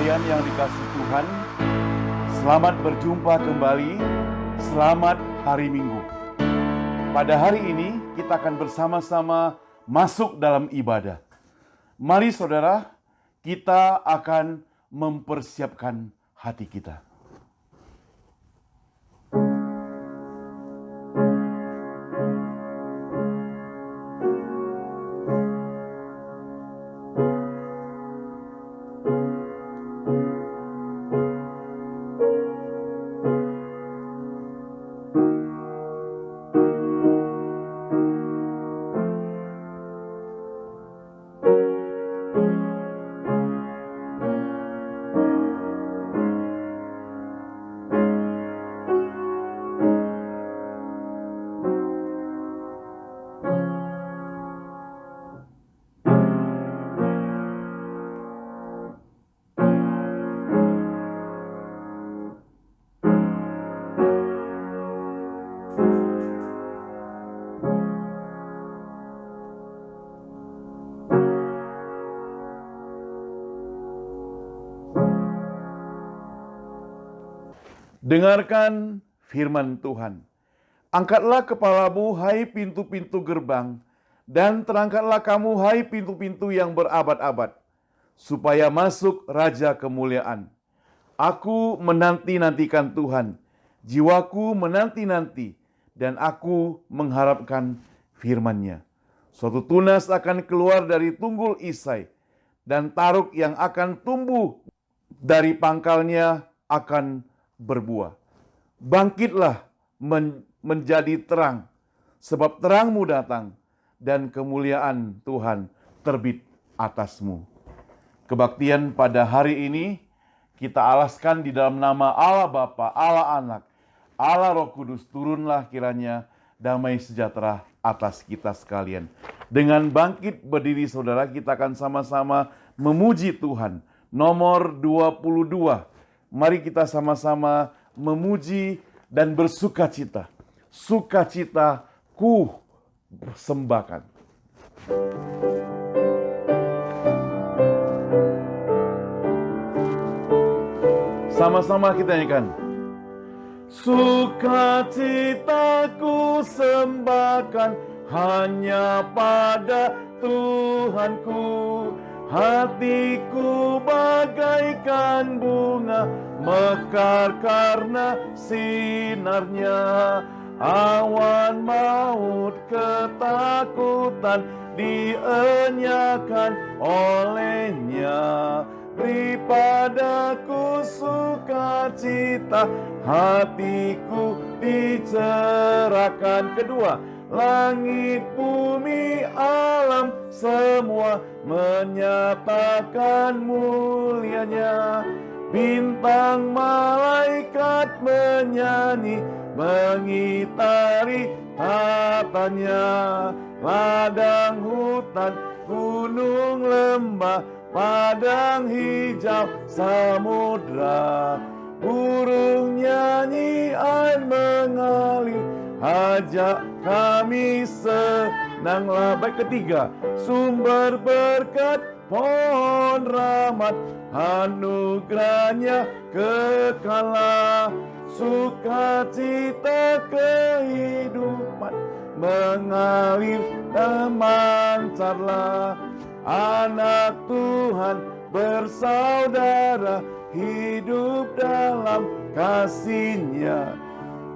sekalian yang dikasihi Tuhan, selamat berjumpa kembali, selamat hari Minggu. Pada hari ini kita akan bersama-sama masuk dalam ibadah. Mari saudara, kita akan mempersiapkan hati kita. Dengarkan firman Tuhan. Angkatlah kepalamu, hai pintu-pintu gerbang, dan terangkatlah kamu, hai pintu-pintu yang berabad-abad, supaya masuk Raja kemuliaan. Aku menanti-nantikan Tuhan, jiwaku menanti-nanti, dan aku mengharapkan firman-Nya. Suatu tunas akan keluar dari tunggul Isai, dan taruk yang akan tumbuh dari pangkalnya akan berbuah. Bangkitlah menjadi terang, sebab terangmu datang, dan kemuliaan Tuhan terbit atasmu. Kebaktian pada hari ini kita alaskan di dalam nama Allah Bapa, Allah Anak, Allah Roh Kudus. Turunlah kiranya damai sejahtera atas kita sekalian. Dengan bangkit berdiri saudara, kita akan sama-sama memuji Tuhan. Nomor 22. Mari kita sama-sama memuji dan bersukacita. Sukacita ku persembahkan. Sama-sama kita nyanyikan. Sukacitaku sembahkan hanya pada Tuhanku. Hatiku bagaikan bunga mekar karena sinarnya. Awan maut ketakutan dienyakan olehnya. Beri padaku sukacita, hatiku dicerahkan. Kedua, langit, bumi, alam semua menyatakan mulianya. Bintang malaikat menyanyi, mengitari tatanya. Ladang hutan, gunung lembah, padang hijau samudra. Burung nyanyian mengalir, ajak kami senanglah. Baik, ketiga, sumber berkat, pohon rahmat, anugerahnya kekalah. Sukacita kehidupan mengalir dan mancarlah. Anak Tuhan bersaudara, hidup dalam kasih-Nya.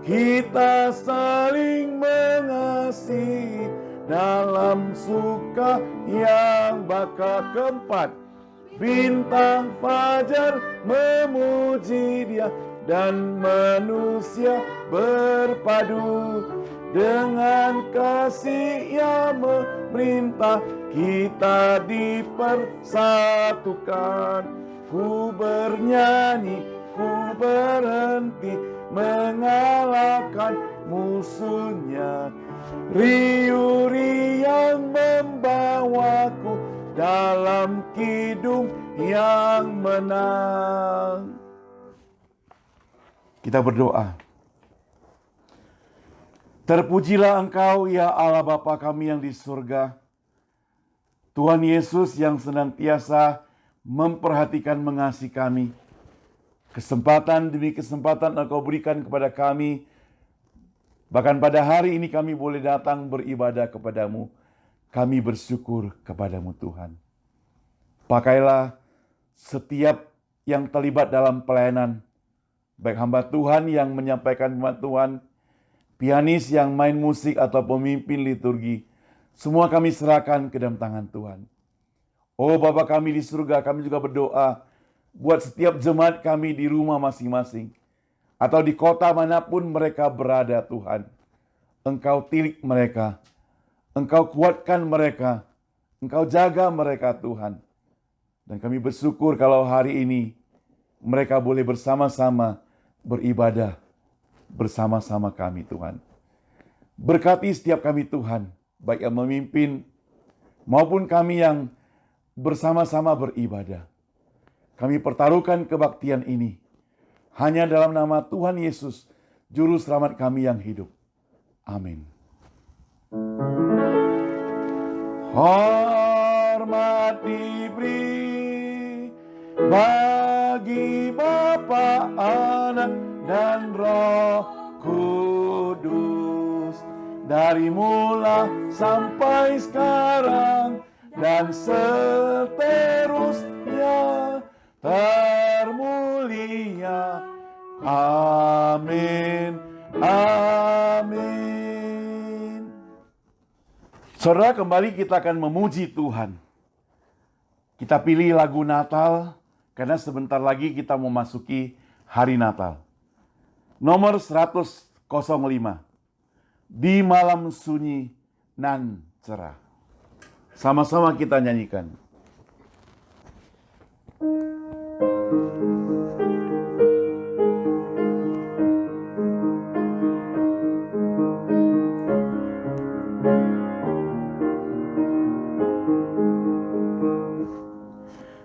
Kita saling mengasihi dalam suka yang bakal. Keempat, bintang fajar memuji Dia, dan manusia berpadu dengan kasih yang memerintah. Kita dipersatukan. Ku bernyanyi, ku berhenti mengalahkan musuhnya. Riuh yang membawaku dalam kidung yang menang. Kita berdoa. Terpujilah Engkau ya Allah Bapa kami yang di surga. Tuhan Yesus yang senantiasa memperhatikan, mengasihi kami. Kesempatan demi kesempatan Engkau berikan kepada kami. Bahkan pada hari ini kami boleh datang beribadah kepadamu. Kami bersyukur kepadamu Tuhan. Pakailah setiap yang terlibat dalam pelayanan. Baik hamba Tuhan yang menyampaikan firman Tuhan, pianis yang main musik atau pemimpin liturgi. Semua kami serahkan ke dalam tangan Tuhan. Oh Bapa kami di surga, kami juga berdoa buat setiap jemaat kami di rumah masing-masing. Atau di kota manapun mereka berada Tuhan. Engkau tilik mereka. Engkau kuatkan mereka. Engkau jaga mereka Tuhan. Dan kami bersyukur kalau hari ini mereka boleh bersama-sama beribadah bersama-sama kami Tuhan. Berkati setiap kami Tuhan, baik yang memimpin maupun kami yang bersama-sama beribadah. Kami pertaruhkan kebaktian ini hanya dalam nama Tuhan Yesus, Juru Selamat kami yang hidup. Amin. Hormat diberi bagi Bapa, Anak, dan Roh Kudus, dari mula sampai sekarang dan seterusnya, termulia. Amin. Amin. Saudara, kembali kita akan memuji Tuhan. Kita pilih lagu Natal karena sebentar lagi kita memasuki hari Natal. Nomor 105. Di malam sunyi nan cerah. Sama-sama kita nyanyikan.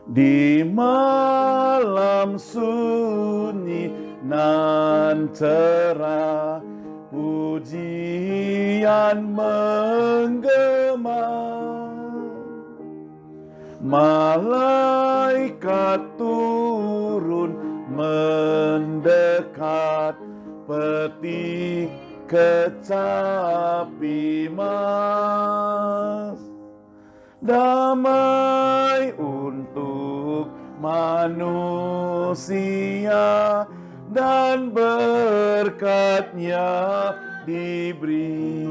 Di malam sunyi nan cerah, pujian menggema, malaikat turun mendekat, peti kecapi mas, damai untuk manusia dan berkatnya diberi.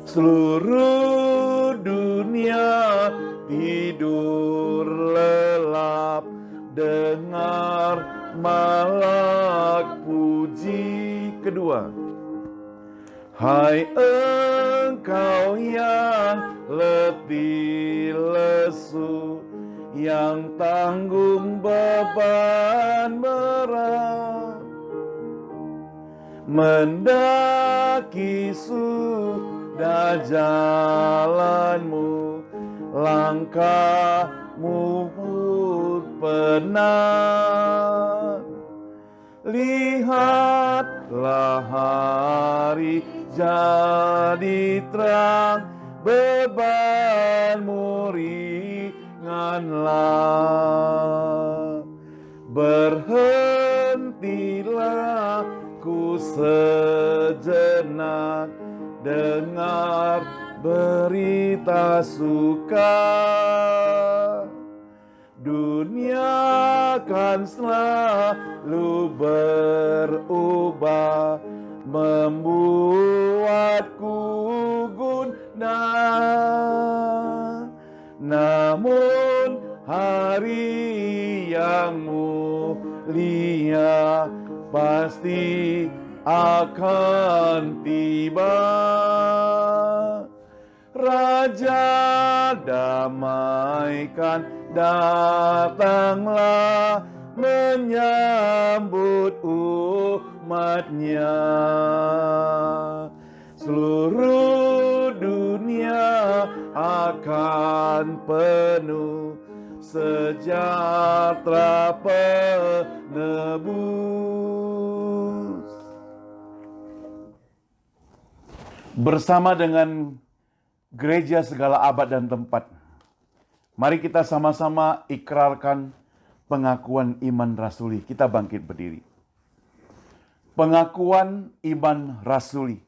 Seluruh dunia tidur lelap, dengar malak puji kedua. Hai engkau yang letih lesu, yang tanggung beban berat, mendaki sudah jalanmu, langkahmu pun penat. Lihatlah hari jadi terang, bebanmu ringanlah. Berhentilah ku sejenak, dengar berita suka. Dunia kan selalu berubah, membuatku gundah. Namun hari yang mulia pasti akan tiba. Raja damai kan datanglah menyambut umatnya. Seluruh dunia akan penuh sejahtera penebus. Bersama dengan gereja segala abad dan tempat, Mari kita sama-sama ikrarkan pengakuan iman rasuli. Kita bangkit berdiri. Pengakuan iman rasuli.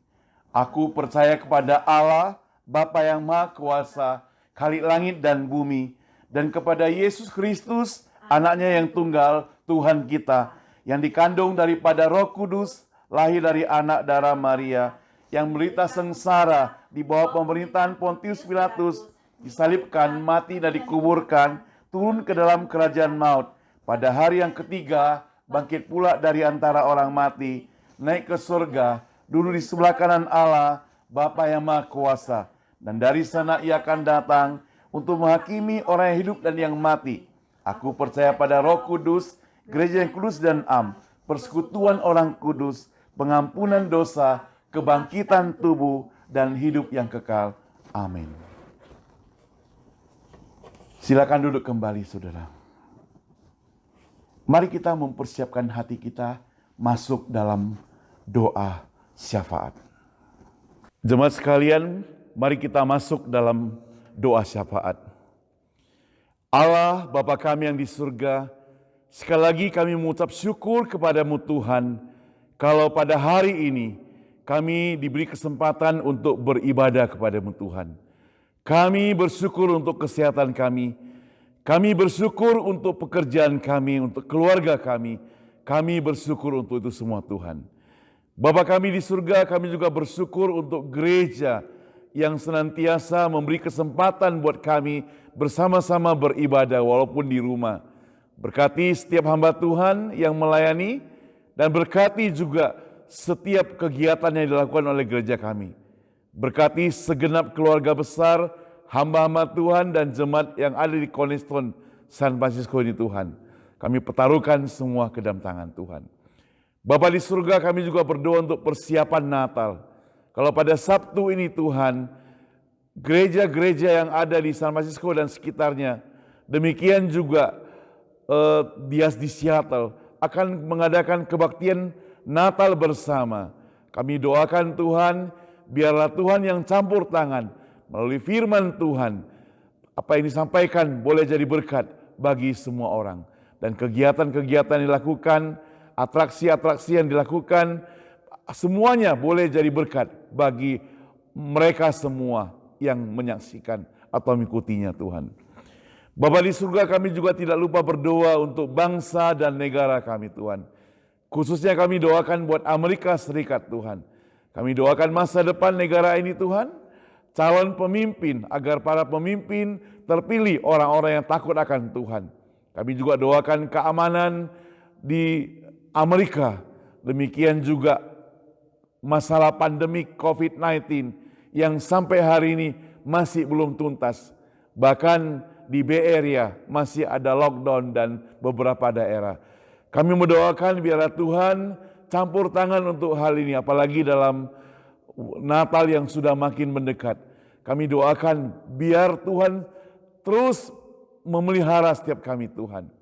Aku percaya kepada Allah, Bapa yang Maha Kuasa, Khalik langit dan bumi, dan kepada Yesus Kristus, anaknya yang tunggal, Tuhan kita, yang dikandung daripada Roh Kudus, lahir dari anak darah Maria, yang menderita sengsara di bawah pemerintahan Pontius Pilatus, disalibkan, mati dan dikuburkan, turun ke dalam kerajaan maut. Pada hari yang ketiga, bangkit pula dari antara orang mati, naik ke surga, duduk di sebelah kanan Allah, Bapa yang Maha Kuasa. Dan dari sana ia akan datang untuk menghakimi orang yang hidup dan yang mati. Aku percaya pada Roh Kudus, gereja yang kudus dan am, persekutuan orang kudus, pengampunan dosa, kebangkitan tubuh, dan hidup yang kekal. Amin. Silakan duduk kembali, saudara. Mari kita mempersiapkan hati kita masuk dalam doa syafaat. Jemaat sekalian, mari kita masuk dalam doa syafaat. Allah, Bapa kami yang di surga, sekali lagi kami mengucap syukur kepadamu Tuhan, kalau pada hari ini kami diberi kesempatan untuk beribadah kepadamu Tuhan. Kami bersyukur untuk kesehatan kami. Kami bersyukur untuk pekerjaan kami, untuk keluarga kami. Kami bersyukur untuk itu semua Tuhan. Bapa kami di surga, kami juga bersyukur untuk gereja yang senantiasa memberi kesempatan buat kami bersama-sama beribadah walaupun di rumah. Berkati setiap hamba Tuhan yang melayani dan berkati juga setiap kegiatan yang dilakukan oleh gereja kami. Berkati segenap keluarga besar, hamba-hamba Tuhan dan jemaat yang ada di Cornerstone San Francisco ini Tuhan. Kami pertaruhkan semua ke dalam tangan Tuhan. Bapa di surga, kami juga berdoa untuk persiapan Natal. Kalau pada Sabtu ini Tuhan, gereja-gereja yang ada di San Francisco dan sekitarnya, demikian juga di Seattle, akan mengadakan kebaktian Natal bersama. Kami doakan Tuhan, biarlah Tuhan yang campur tangan melalui firman Tuhan. Apa yang disampaikan boleh jadi berkat bagi semua orang. Dan kegiatan-kegiatan yang dilakukan, atraksi-atraksi yang dilakukan, semuanya boleh jadi berkat bagi mereka semua yang menyaksikan atau mengikutinya Tuhan. Bapa di surga, kami juga tidak lupa berdoa untuk bangsa dan negara kami Tuhan. Khususnya kami doakan buat Amerika Serikat Tuhan. Kami doakan masa depan negara ini Tuhan, calon pemimpin, agar para pemimpin terpilih orang-orang yang takut akan Tuhan. Kami juga doakan keamanan di Amerika, demikian juga masalah pandemi COVID-19 yang sampai hari ini masih belum tuntas. Bahkan di Bay Area masih ada lockdown dan beberapa daerah. Kami mendoakan biarlah Tuhan campur tangan untuk hal ini, apalagi dalam Natal yang sudah makin mendekat. Kami doakan biar Tuhan terus memelihara setiap kami Tuhan.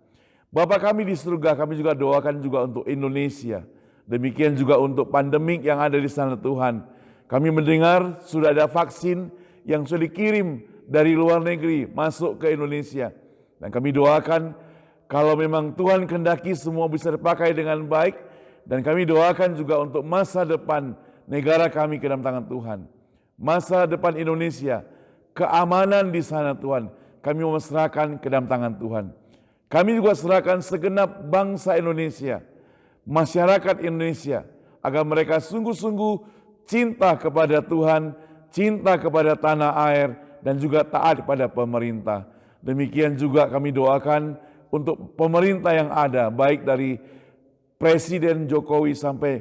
Bapa kami di surga, kami juga doakan juga untuk Indonesia. Demikian juga untuk pandemik yang ada di sana Tuhan. Kami mendengar sudah ada vaksin yang sudah dikirim dari luar negeri masuk ke Indonesia. Dan kami doakan kalau memang Tuhan kehendaki semua bisa dipakai dengan baik. Dan kami doakan juga untuk masa depan negara kami ke dalam tangan Tuhan. Masa depan Indonesia, keamanan di sana Tuhan, kami menyerahkan ke dalam tangan Tuhan. Kami juga serahkan segenap bangsa Indonesia, masyarakat Indonesia, agar mereka sungguh-sungguh cinta kepada Tuhan, cinta kepada tanah air, dan juga taat kepada pemerintah. Demikian juga kami doakan untuk pemerintah yang ada, baik dari Presiden Jokowi sampai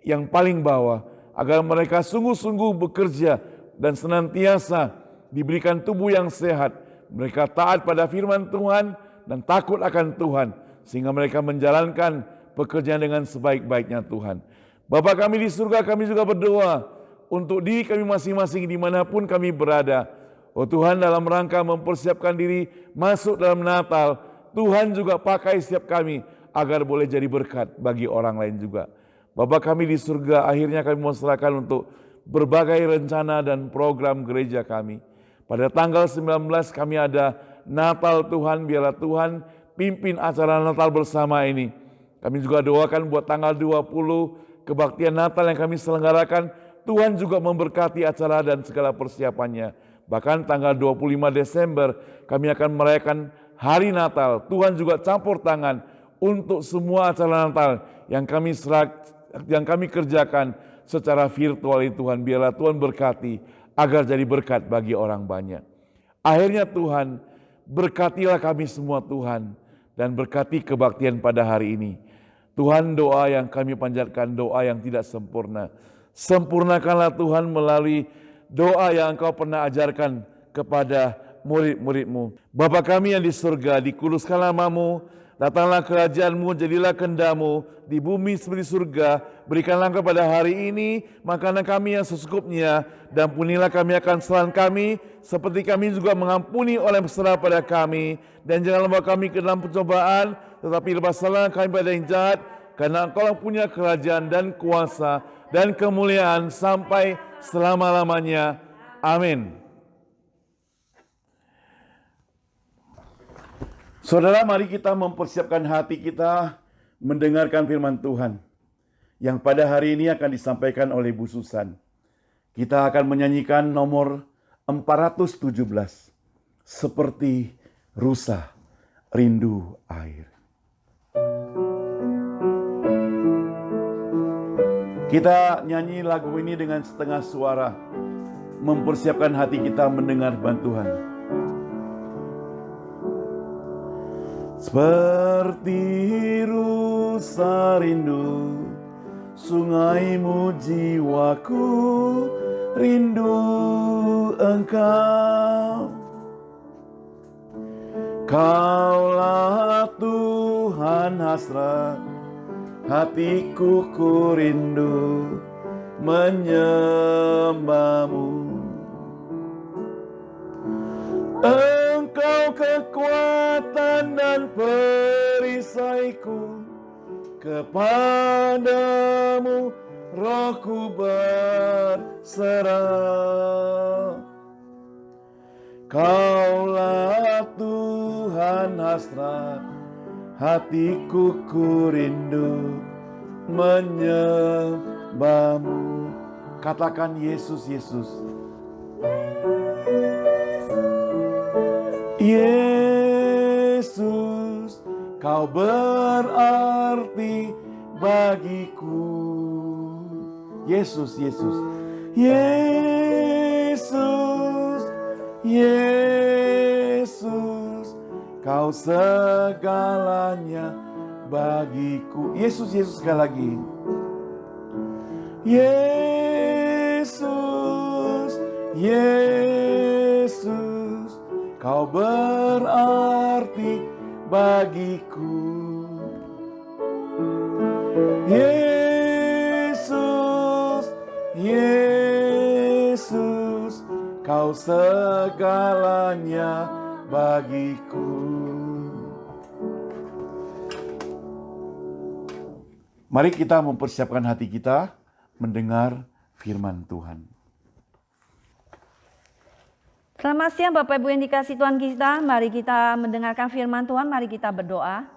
yang paling bawah, agar mereka sungguh-sungguh bekerja dan senantiasa diberikan tubuh yang sehat. Mereka taat pada firman Tuhan dan takut akan Tuhan, sehingga mereka menjalankan pekerjaan dengan sebaik-baiknya Tuhan. Bapa kami di surga, kami juga berdoa untuk diri kami masing-masing dimanapun kami berada. Oh Tuhan, dalam rangka mempersiapkan diri masuk dalam Natal, Tuhan juga pakai setiap kami agar boleh jadi berkat bagi orang lain juga. Bapa kami di surga, akhirnya kami mau serahkan untuk berbagai rencana dan program gereja kami. Pada tanggal 19 kami ada Natal Tuhan, biarlah Tuhan pimpin acara Natal bersama ini. Kami juga doakan buat tanggal 20 kebaktian Natal yang kami selenggarakan. Tuhan juga memberkati acara dan segala persiapannya. Bahkan tanggal 25 Desember kami akan merayakan hari Natal. Tuhan juga campur tangan untuk semua acara Natal yang kami kerjakan secara virtual ini Tuhan. Biarlah Tuhan berkati agar jadi berkat bagi orang banyak. Akhirnya Tuhan, berkatilah kami semua Tuhan dan berkati kebaktian pada hari ini. Tuhan, doa yang kami panjatkan doa yang tidak sempurna. Sempurnakanlah Tuhan melalui doa yang Engkau pernah ajarkan kepada murid-murid-Mu. Bapa kami yang di surga, dikuduskanlah namamu, datanglah kerajaan-Mu, jadilah kehendak-Mu di bumi seperti surga. Berikanlah kepada hari ini makanan kami yang secukupnya, dan ampunilah kami akan kesalahan kami, seperti kami juga mengampuni orang yang bersalah pada kami. Dan janganlah bawa kami ke dalam pencobaan, tetapi lepaskanlah kami pada yang jahat, karena Engkau yang punya kerajaan dan kuasa dan kemuliaan sampai selama-lamanya. Amin. Saudara, mari kita mempersiapkan hati kita mendengarkan firman Tuhan yang pada hari ini akan disampaikan oleh Bu Susan. Kita akan menyanyikan nomor 417, Seperti Rusa Rindu Air. Kita nyanyi lagu ini dengan setengah suara, mempersiapkan hati kita mendengar bantuan. Seperti rusa rindu, sungaimu jiwaku rindu Engkau. Kaulah Tuhan hasrat, hatiku ku rindu menyembahmu. Engkau kekuatan dan perisaiku, kepadamu rohku berserah. Kaulah Tuhan hasrat, hatiku ku rindu menyembahmu. Katakan Yesus, Yesus. Yesus, Kau berarti bagiku. Yesus, Yesus. Yesus, Yesus, Kau segalanya bagiku. Yesus, Yesus, sekali lagi. Yesus, Yesus, Kau berarti bagiku. Yesus, Yesus, Kau segalanya bagiku. Mari kita mempersiapkan hati kita mendengar firman Tuhan. Selamat siang Bapak Ibu yang dikasihi Tuhan kita. Mari kita mendengarkan firman Tuhan, mari kita berdoa.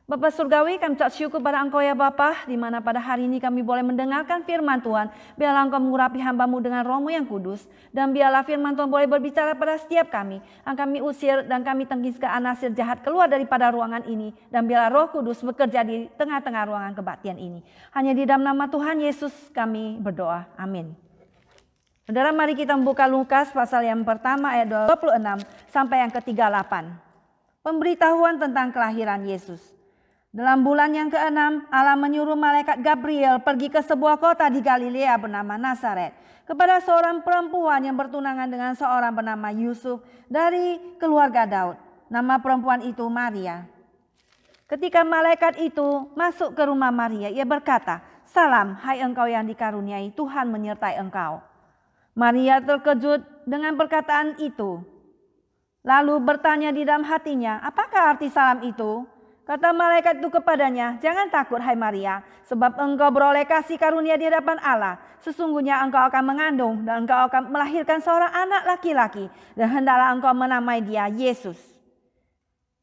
Bapak Surgawi, kami ucap syukur pada Engkau ya Bapa, di mana pada hari ini kami boleh mendengarkan firman Tuhan. Biarlah Engkau mengurapi hamba-Mu dengan Roh-Mu yang kudus, dan biarlah firman Tuhan boleh berbicara pada setiap kami. Kami usir dan kami tenggiskan anasir jahat keluar daripada ruangan ini, dan biarlah Roh Kudus bekerja di tengah-tengah ruangan kebaktian ini. Hanya di dalam nama Tuhan Yesus kami berdoa. Amin. Saudara, mari kita membuka Lukas pasal yang pertama ayat 26 sampai yang ke-38. Pemberitahuan tentang kelahiran Yesus. Dalam bulan yang ke-6, Allah menyuruh malaikat Gabriel pergi ke sebuah kota di Galilea bernama Nazaret, kepada seorang perempuan yang bertunangan dengan seorang bernama Yusuf dari keluarga Daud. Nama perempuan itu Maria. Ketika malaikat itu masuk ke rumah Maria, ia berkata, "Salam, hai engkau yang dikaruniai, Tuhan menyertai engkau." Maria terkejut dengan perkataan itu, lalu bertanya di dalam hatinya, "Apakah arti salam itu?" Kata malaikat itu kepadanya, "Jangan takut hai Maria, sebab engkau beroleh kasih karunia di hadapan Allah. Sesungguhnya engkau akan mengandung dan engkau akan melahirkan seorang anak laki-laki, dan hendaklah engkau menamai dia Yesus.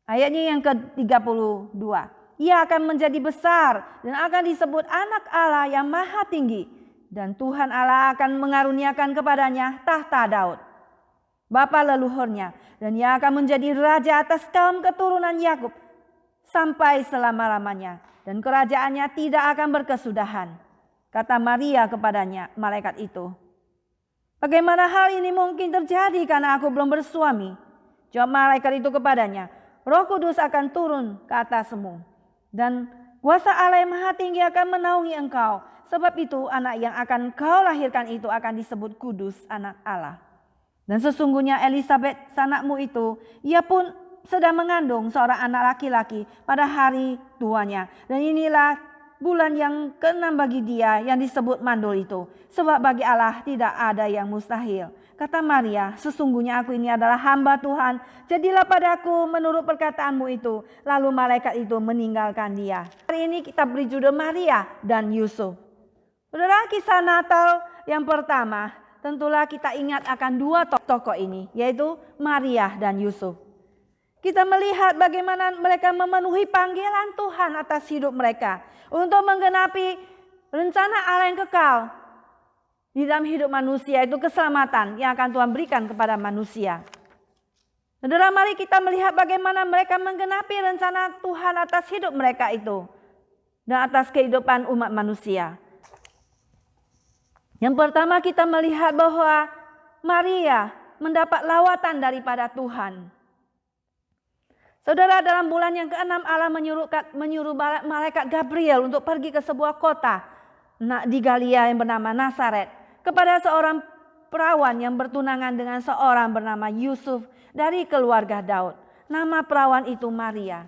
Ayatnya yang ke-32. Ia akan menjadi besar dan akan disebut anak Allah yang maha tinggi. Dan Tuhan Allah akan mengaruniakan kepadanya tahta Daud, bapa leluhurnya. Dan ia akan menjadi raja atas kaum keturunan Yakub sampai selama-lamanya. Dan kerajaannya tidak akan berkesudahan. Kata Maria kepadanya, malaikat itu, bagaimana hal ini mungkin terjadi karena aku belum bersuami? Jawab malaikat itu kepadanya, Roh Kudus akan turun ke atasmu. Dan kuasa Allah yang maha tinggi akan menaungi engkau. Sebab itu anak yang akan kau lahirkan itu akan disebut kudus, anak Allah. Dan sesungguhnya Elisabet sanakmu itu, ia pun sedang mengandung seorang anak laki-laki pada hari tuanya. Dan inilah bulan yang ke-6 bagi dia yang disebut mandul itu. Sebab bagi Allah tidak ada yang mustahil. Kata Maria, sesungguhnya aku ini adalah hamba Tuhan. Jadilah padaku menurut perkataanmu itu. Lalu malaikat itu meninggalkan dia. Hari ini kita beri judul Maria dan Yusuf. Saudara, kisah Natal yang pertama, tentulah kita ingat akan dua tokoh ini, yaitu Maria dan Yusuf. Kita melihat bagaimana mereka memenuhi panggilan Tuhan atas hidup mereka untuk menggenapi rencana Allah yang kekal di dalam hidup manusia, itu keselamatan yang akan Tuhan berikan kepada manusia. Saudara, mari kita melihat bagaimana mereka menggenapi rencana Tuhan atas hidup mereka itu dan atas kehidupan umat manusia. Yang pertama, kita melihat bahwa Maria mendapat lawatan daripada Tuhan. Saudara, dalam bulan yang ke-6 Allah menyuruh malaikat Gabriel untuk pergi ke sebuah kota di Galilea yang bernama Nazaret, kepada seorang perawan yang bertunangan dengan seorang bernama Yusuf dari keluarga Daud. Nama perawan itu Maria.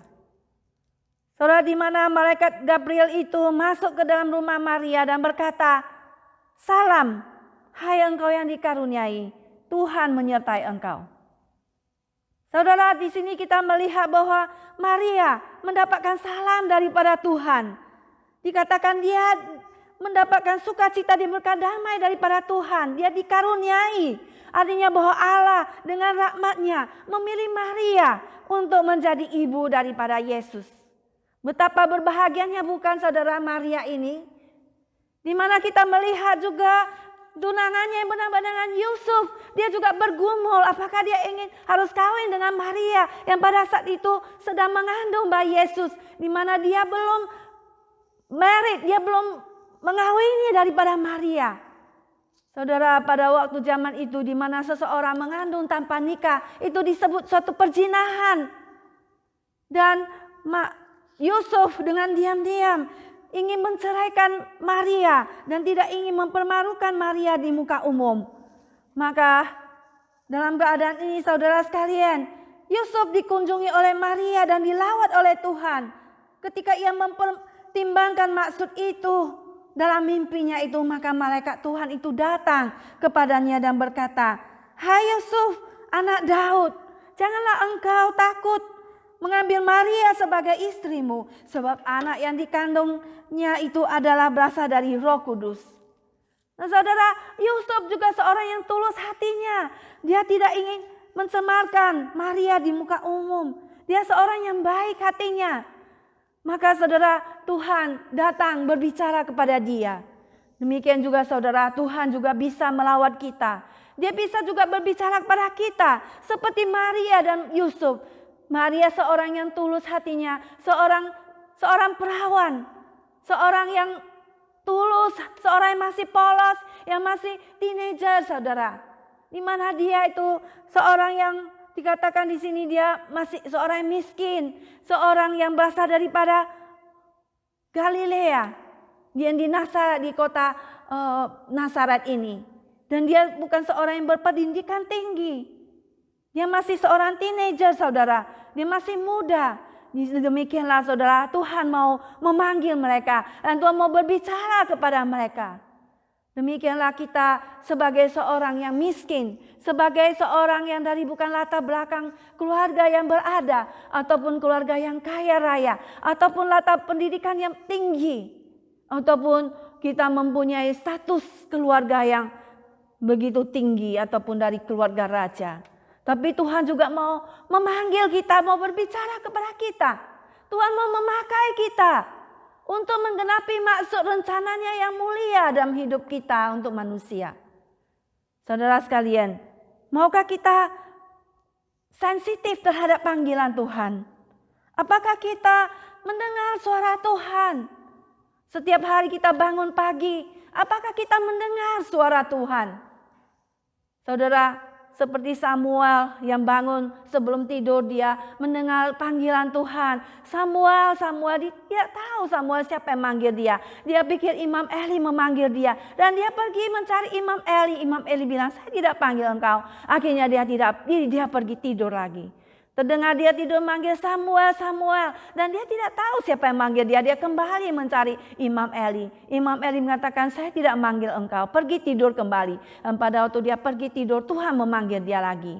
Saudara, di mana malaikat Gabriel itu masuk ke dalam rumah Maria dan berkata, salam, hai engkau yang dikaruniai, Tuhan menyertai engkau. Saudara, di sini kita melihat bahwa Maria mendapatkan salam daripada Tuhan. Dikatakan dia mendapatkan sukacita, diberkat damai daripada Tuhan. Dia dikaruniai. Artinya bahwa Allah dengan rahmatnya memilih Maria untuk menjadi ibu daripada Yesus. Betapa berbahagianya bukan saudara Maria ini? Di mana kita melihat juga tunangannya yang bernama dengan Yusuf. Dia juga bergumul apakah dia ingin harus kawin dengan Maria yang pada saat itu sedang mengandung bayi Yesus. Di mana dia belum married, dia belum mengawini daripada Maria. Saudara, pada waktu zaman itu di mana seseorang mengandung tanpa nikah, itu disebut suatu perzinahan. Dan Yusuf dengan diam-diam ingin menceraikan Maria dan tidak ingin mempermalukan Maria di muka umum. Maka dalam keadaan ini saudara sekalian, Yusuf dikunjungi oleh Maria dan dilawat oleh Tuhan. Ketika ia mempertimbangkan maksud itu dalam mimpinya itu, maka malaikat Tuhan itu datang kepadanya dan berkata, hai Yusuf, anak Daud, janganlah engkau takut mengambil Maria sebagai istrimu, sebab anak yang dikandungnya itu adalah berasal dari Roh Kudus. Nah saudara, Yusuf juga seorang yang tulus hatinya. Dia tidak ingin mencemarkan Maria di muka umum. Dia seorang yang baik hatinya. Maka saudara, Tuhan datang berbicara kepada dia. Demikian juga saudara, Tuhan juga bisa melawat kita. Dia bisa juga berbicara kepada kita seperti Maria dan Yusuf. Maria seorang yang tulus hatinya, seorang perawan, seorang yang tulus, seorang yang masih polos, yang masih teenager, saudara. Di mana dia itu seorang yang dikatakan di sini dia masih seorang yang miskin, seorang yang berasal daripada Galilea, dia di Nazaret, di kota Nazaret ini. Dan dia bukan seorang yang berpendidikan tinggi. Dia masih seorang teenager, saudara. Dia masih muda. Demikianlah saudara, Tuhan mau memanggil mereka dan Tuhan mau berbicara kepada mereka. Demikianlah kita sebagai seorang yang miskin, sebagai seorang yang dari bukan latar belakang keluarga yang berada, ataupun keluarga yang kaya raya, ataupun latar pendidikan yang tinggi, ataupun kita mempunyai status keluarga yang begitu tinggi, ataupun dari keluarga raja. Tapi Tuhan juga mau memanggil kita, mau berbicara kepada kita. Tuhan mau memakai kita untuk menggenapi maksud rencananya yang mulia dalam hidup kita untuk manusia. Saudara sekalian, maukah kita sensitif terhadap panggilan Tuhan? Apakah kita mendengar suara Tuhan? Setiap hari kita bangun pagi, apakah kita mendengar suara Tuhan? Saudara, seperti Samuel yang bangun sebelum tidur, dia mendengar panggilan Tuhan. Samuel dia tidak tahu Samuel siapa yang manggil dia. Dia pikir Imam Eli memanggil dia. Dan dia pergi mencari Imam Eli. Imam Eli bilang, saya tidak panggil engkau. Akhirnya dia pergi tidur lagi. Terdengar dia tidur manggil Samuel. Dan dia tidak tahu siapa yang manggil dia. Dia kembali mencari Imam Eli. Imam Eli mengatakan, saya tidak manggil engkau. Pergi tidur kembali. Dan pada waktu dia pergi tidur, Tuhan memanggil dia lagi.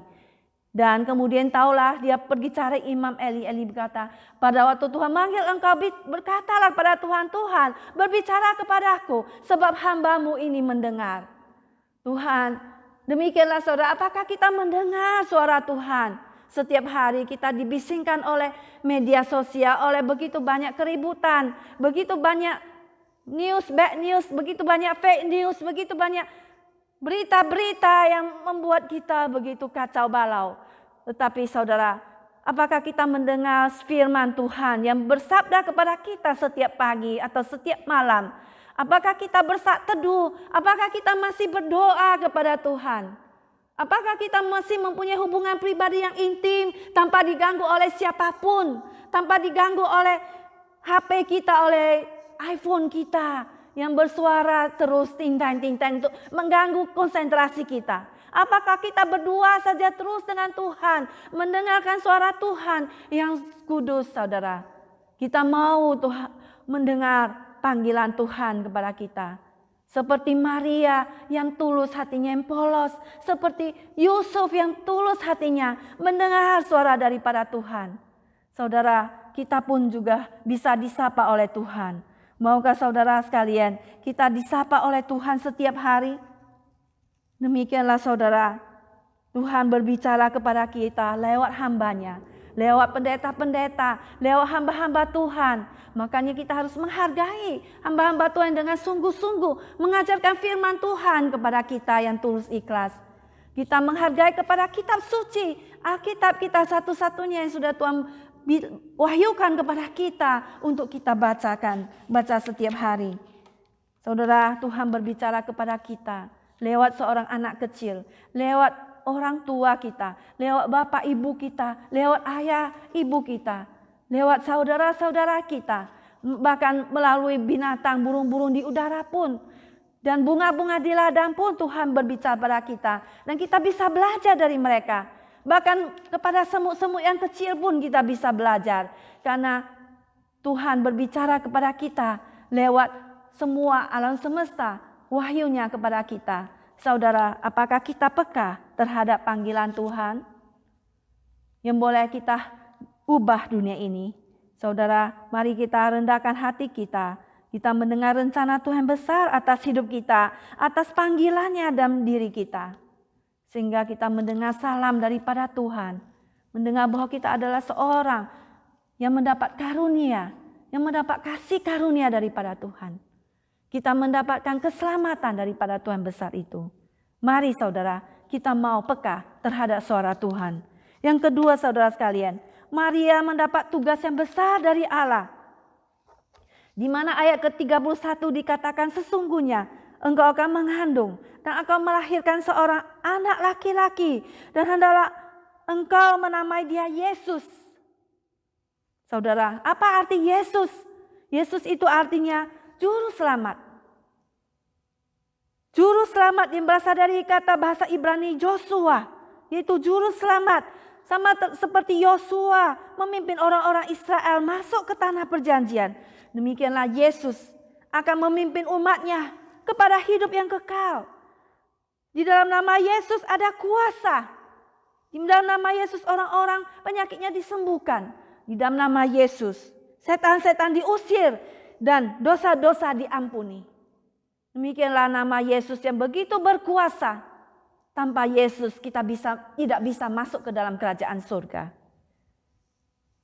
Dan kemudian taulah dia pergi cari Imam Eli. Eli berkata, pada waktu Tuhan manggil engkau, berkatalah pada Tuhan, Tuhan berbicara kepadaku. Sebab hambamu ini mendengar. Tuhan, demikianlah saudara, apakah kita mendengar suara Tuhan? Setiap hari kita dibisingkan oleh media sosial, oleh begitu banyak keributan, begitu banyak bad news, begitu banyak fake news, begitu banyak berita-berita yang membuat kita begitu kacau balau. Tetapi saudara, apakah kita mendengar firman Tuhan yang bersabda kepada kita setiap pagi atau setiap malam? Apakah kita bersak teduh? Apakah kita masih berdoa kepada Tuhan? Apakah kita masih mempunyai hubungan pribadi yang intim tanpa diganggu oleh siapapun, tanpa diganggu oleh HP kita, oleh iPhone kita yang bersuara terus ting-tang untuk mengganggu konsentrasi kita? Apakah kita berdua saja terus dengan Tuhan, mendengarkan suara Tuhan yang kudus, saudara? Kita mau Tuhan mendengar panggilan Tuhan kepada kita. Seperti Maria yang tulus hatinya, yang polos. Seperti Yusuf yang tulus hatinya mendengar suara daripada Tuhan. Saudara, kita pun juga bisa disapa oleh Tuhan. Maukah saudara sekalian kita disapa oleh Tuhan setiap hari? Demikianlah saudara, Tuhan berbicara kepada kita lewat hambanya. Lewat pendeta-pendeta, lewat hamba-hamba Tuhan. Makanya kita harus menghargai hamba-hamba Tuhan dengan sungguh-sungguh mengajarkan firman Tuhan kepada kita yang tulus ikhlas. Kita menghargai kepada kitab suci, Alkitab kita satu-satunya yang sudah Tuhan wahyukan kepada kita untuk kita baca setiap hari. Saudara, Tuhan berbicara kepada kita lewat seorang anak kecil, lewat orang tua kita, lewat bapak ibu kita, lewat ayah ibu kita, lewat saudara-saudara kita, bahkan melalui binatang, burung-burung di udara pun, dan bunga-bunga di ladang pun Tuhan berbicara pada kita, dan kita bisa belajar dari mereka. Bahkan kepada semut-semut yang kecil pun kita bisa belajar, karena Tuhan berbicara kepada kita lewat semua alam semesta, wahyunya kepada kita. Saudara, apakah kita peka terhadap panggilan Tuhan yang boleh kita ubah dunia ini? Saudara, mari kita rendahkan hati kita. Kita mendengar rencana Tuhan besar atas hidup kita, atas panggilannya dalam diri kita. Sehingga kita mendengar salam daripada Tuhan. Mendengar bahwa kita adalah seorang yang mendapat karunia, yang mendapat kasih karunia daripada Tuhan. Kita mendapatkan keselamatan daripada Tuhan besar itu. Mari saudara, kita mau peka terhadap suara Tuhan. Yang kedua saudara sekalian, Maria mendapat tugas yang besar dari Allah. Di mana ayat ke-31 dikatakan, sesungguhnya engkau akan mengandung dan akan melahirkan seorang anak laki-laki. Dan hendaklah engkau menamai dia Yesus. Saudara, apa arti Yesus? Yesus itu artinya Juru Selamat. Juru Selamat yang berasal dari kata bahasa Ibrani Joshua, yaitu Juru Selamat. Sama seperti Yosua memimpin orang-orang Israel masuk ke tanah perjanjian. Demikianlah Yesus akan memimpin umatnya kepada hidup yang kekal. Di dalam nama Yesus ada kuasa. Di dalam nama Yesus orang-orang penyakitnya disembuhkan. Di dalam nama Yesus setan-setan diusir dan dosa-dosa diampuni. Demikianlah nama Yesus yang begitu berkuasa. Tanpa Yesus kita tidak bisa masuk ke dalam kerajaan surga.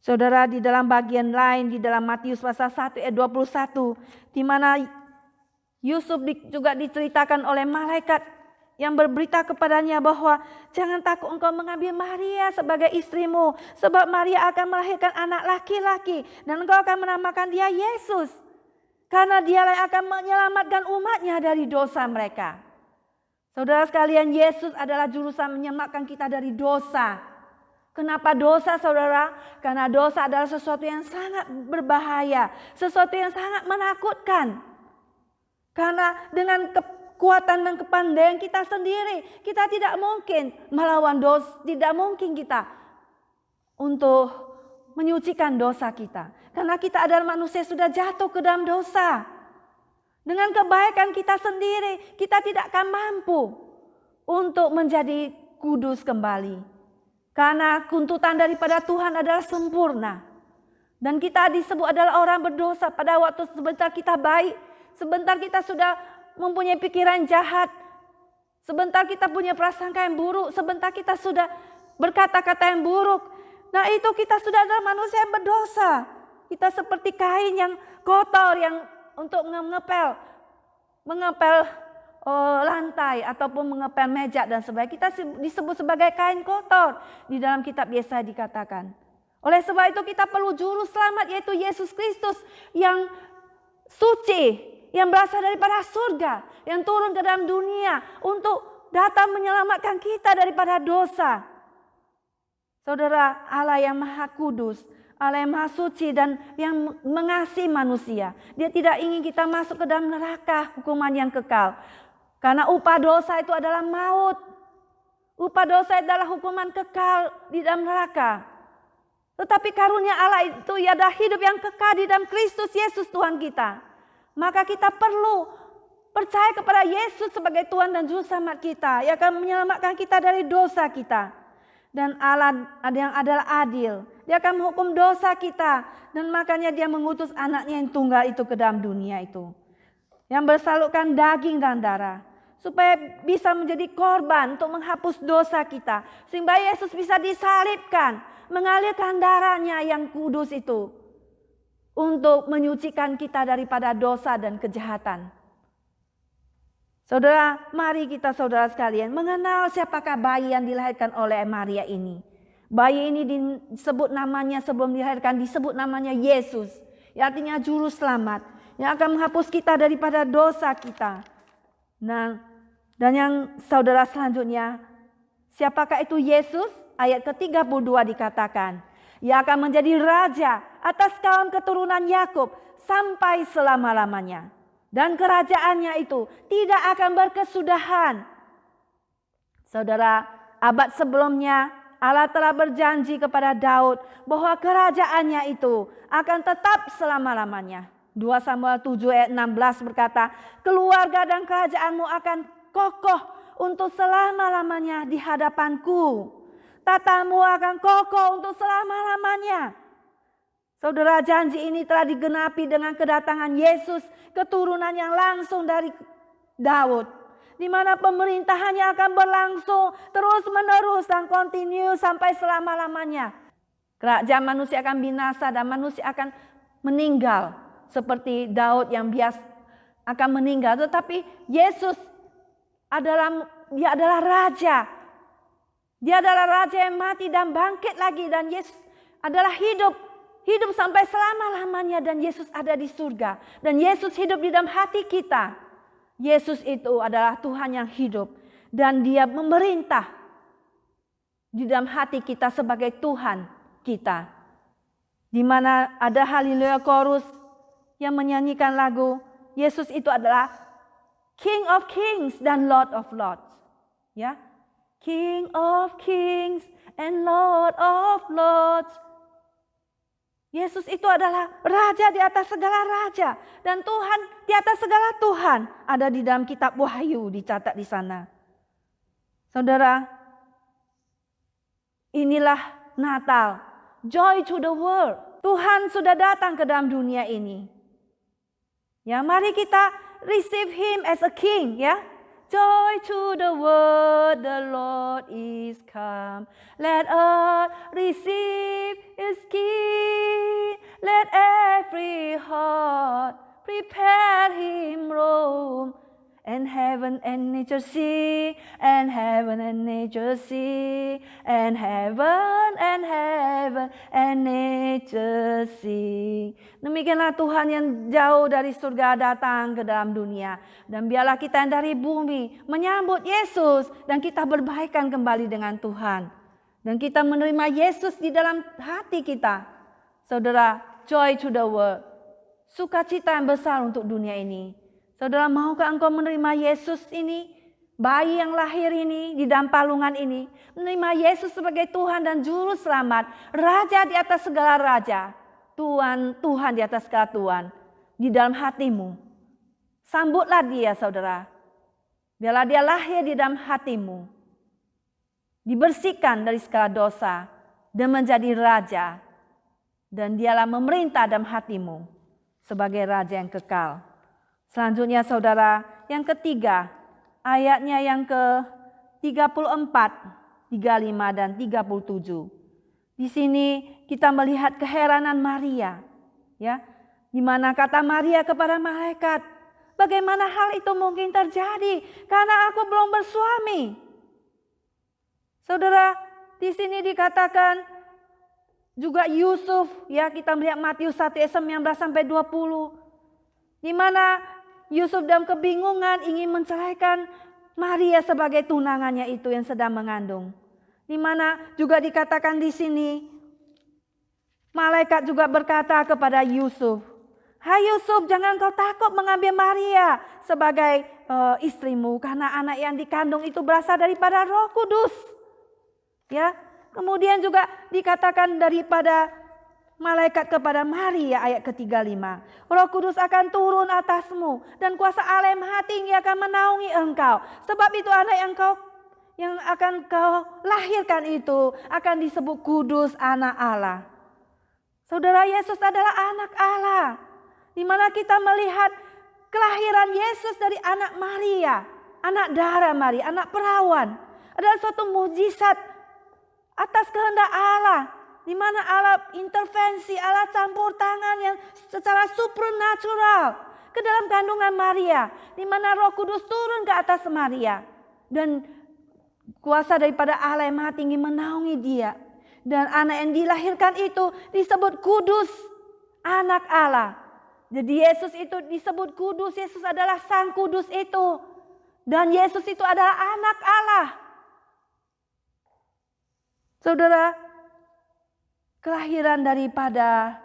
Saudara, di dalam bagian lain di dalam Matius pasal 1 ayat 21, di mana Yusuf juga diceritakan oleh malaikat yang berberita kepadanya bahwa jangan takut engkau mengambil Maria sebagai istrimu, sebab Maria akan melahirkan anak laki-laki dan engkau akan menamakan dia Yesus, karena dialah yang akan menyelamatkan umatnya dari dosa mereka. Saudara sekalian, Yesus adalah jurusan menyelamatkan kita dari dosa. Kenapa dosa, saudara? Karena dosa adalah sesuatu yang sangat berbahaya, sesuatu yang sangat menakutkan. Karena dengan kekuatan dan kepandaian kita sendiri, kita tidak mungkin melawan dosa, tidak mungkin kita untuk menyucikan dosa kita. Karena kita adalah manusia sudah jatuh ke dalam dosa. Dengan kebaikan kita sendiri, kita tidak akan mampu untuk menjadi kudus kembali. Karena tuntutan daripada Tuhan adalah sempurna. Dan kita disebut adalah orang berdosa pada waktu sebentar kita baik. Sebentar kita sudah mempunyai pikiran jahat. Sebentar kita punya prasangka yang buruk. Sebentar kita sudah berkata-kata yang buruk. Nah itu kita sudah adalah manusia yang berdosa. Kita seperti kain yang kotor yang untuk mengepel lantai ataupun mengepel meja dan sebagainya. Kita disebut sebagai kain kotor. Di dalam kitab Yesaya dikatakan. Oleh sebab itu kita perlu juru selamat, yaitu Yesus Kristus yang suci, yang berasal daripada surga, yang turun ke dalam dunia untuk datang menyelamatkan kita daripada dosa. Saudara, Allah yang Maha Kudus, Allah yang Maha Suci dan yang mengasihi manusia. Dia tidak ingin kita masuk ke dalam neraka, hukuman yang kekal. Karena upah dosa itu adalah maut. Upah dosa adalah hukuman kekal di dalam neraka. Tetapi karunia Allah itu adalah hidup yang kekal di dalam Kristus Yesus Tuhan kita. Maka kita perlu percaya kepada Yesus sebagai Tuhan dan Juru Selamat kita. Yang akan menyelamatkan kita dari dosa kita. Dan Allah yang adalah adil. Dia akan menghukum dosa kita. Dan makanya dia mengutus anaknya yang tunggal itu ke dalam dunia itu. Yang bersalurkan daging dan darah. Supaya bisa menjadi korban untuk menghapus dosa kita. Sehingga Yesus bisa disalibkan. Mengalirkan darahnya yang kudus itu. Untuk menyucikan kita daripada dosa dan kejahatan. Saudara, mari kita saudara sekalian mengenal siapakah bayi yang dilahirkan oleh Maria ini. Bayi ini disebut namanya sebelum dilahirkan disebut namanya Yesus. Yang artinya juru selamat. Yang akan menghapus kita daripada dosa kita. Nah, dan yang saudara selanjutnya, siapakah itu Yesus? Ayat ke-32 dikatakan, ia akan menjadi raja atas kaum keturunan Yakub sampai selama-lamanya. Dan kerajaannya itu tidak akan berkesudahan. Saudara, abad sebelumnya Allah telah berjanji kepada Daud bahwa kerajaannya itu akan tetap selama-lamanya. 2 Samuel 7 ayat 16 berkata, keluarga dan kerajaanmu akan kokoh untuk selama-lamanya di hadapanku. Tatamu akan kokoh untuk selama-lamanya. Saudara, janji ini telah digenapi dengan kedatangan Yesus, keturunan yang langsung dari Daud. Di mana pemerintahannya akan berlangsung terus-menerus dan kontinu sampai selama-lamanya. Kerajaan manusia akan binasa dan manusia akan meninggal. Seperti Daud yang biasa akan meninggal. Tetapi Yesus dia adalah raja. Dia adalah raja yang mati dan bangkit lagi. Dan Yesus adalah hidup sampai selama-lamanya. Dan Yesus ada di surga. Dan Yesus hidup di dalam hati kita. Yesus itu adalah Tuhan yang hidup. Dan dia memerintah di dalam hati kita sebagai Tuhan kita. Di mana ada Haleluya Chorus yang menyanyikan lagu. Yesus itu adalah King of Kings dan Lord of Lords. Ya. King of Kings and Lord of Lords. Yesus itu adalah raja di atas segala raja. Dan Tuhan di atas segala Tuhan. Ada di dalam kitab Wahyu dicatat di sana. Saudara, inilah Natal. Joy to the world. Tuhan sudah datang ke dalam dunia ini. Ya, mari kita receive him as a king, ya. joy to the world, the Lord is come. Let earth receive His King. Let every heart prepare Him room. And heaven and nature sing, and heaven and nature sing, and heaven and nature sing. Demikianlah Tuhan yang jauh dari surga datang ke dalam dunia. Dan biarlah kita yang dari bumi menyambut Yesus dan kita berbaikan kembali dengan Tuhan. Dan kita menerima Yesus di dalam hati kita. Saudara, joy to the world. Sukacita yang besar untuk dunia ini. Saudara, maukah engkau menerima Yesus ini? Bayi yang lahir ini di dalam palungan ini. Menerima Yesus sebagai Tuhan dan Juru Selamat. Raja di atas segala raja. Tuhan di atas segala Tuhan. Di dalam hatimu. Sambutlah dia, saudara. Biarlah dia lahir di dalam hatimu. Dibersihkan dari segala dosa. Dan menjadi raja. Dan dialah memerintah dalam hatimu. Sebagai raja yang kekal. Selanjutnya saudara, yang ketiga, ayatnya yang ke-34, 35 dan 37. Di sini kita melihat keheranan Maria, ya. Di mana kata Maria kepada malaikat, bagaimana hal itu mungkin terjadi karena aku belum bersuami. Saudara, di sini dikatakan juga Yusuf, ya, kita melihat Matius 1 ayat 19 sampai 20. Di mana Yusuf dalam kebingungan ingin menceraikan Maria sebagai tunangannya itu yang sedang mengandung. Di mana juga dikatakan di sini, malaikat juga berkata kepada Yusuf, "Hai Yusuf, jangan kau takut mengambil Maria sebagai istrimu, karena anak yang dikandung itu berasal daripada Roh Kudus." Ya, kemudian juga dikatakan daripada malaikat kepada Maria ayat ke-35. Roh Kudus akan turun atasmu dan kuasa Allah yang Maha Tinggi akan menaungi engkau. Sebab itu anak yang akan kau lahirkan itu akan disebut kudus, anak Allah. Saudara, Yesus adalah anak Allah. Di mana kita melihat kelahiran Yesus dari anak Maria, anak darah Maria, anak perawan. Adalah suatu mukjizat atas kehendak Allah. Di mana Allah intervensi, Allah campur tangan yang secara supernatural ke dalam kandungan Maria. Di mana Roh Kudus turun ke atas Maria. Dan kuasa daripada Allah yang Maha Tinggi menaungi dia. Dan anak yang dilahirkan itu disebut kudus, anak Allah. Jadi Yesus itu disebut kudus, Yesus adalah Sang Kudus itu. Dan Yesus itu adalah anak Allah. Saudara, kelahiran daripada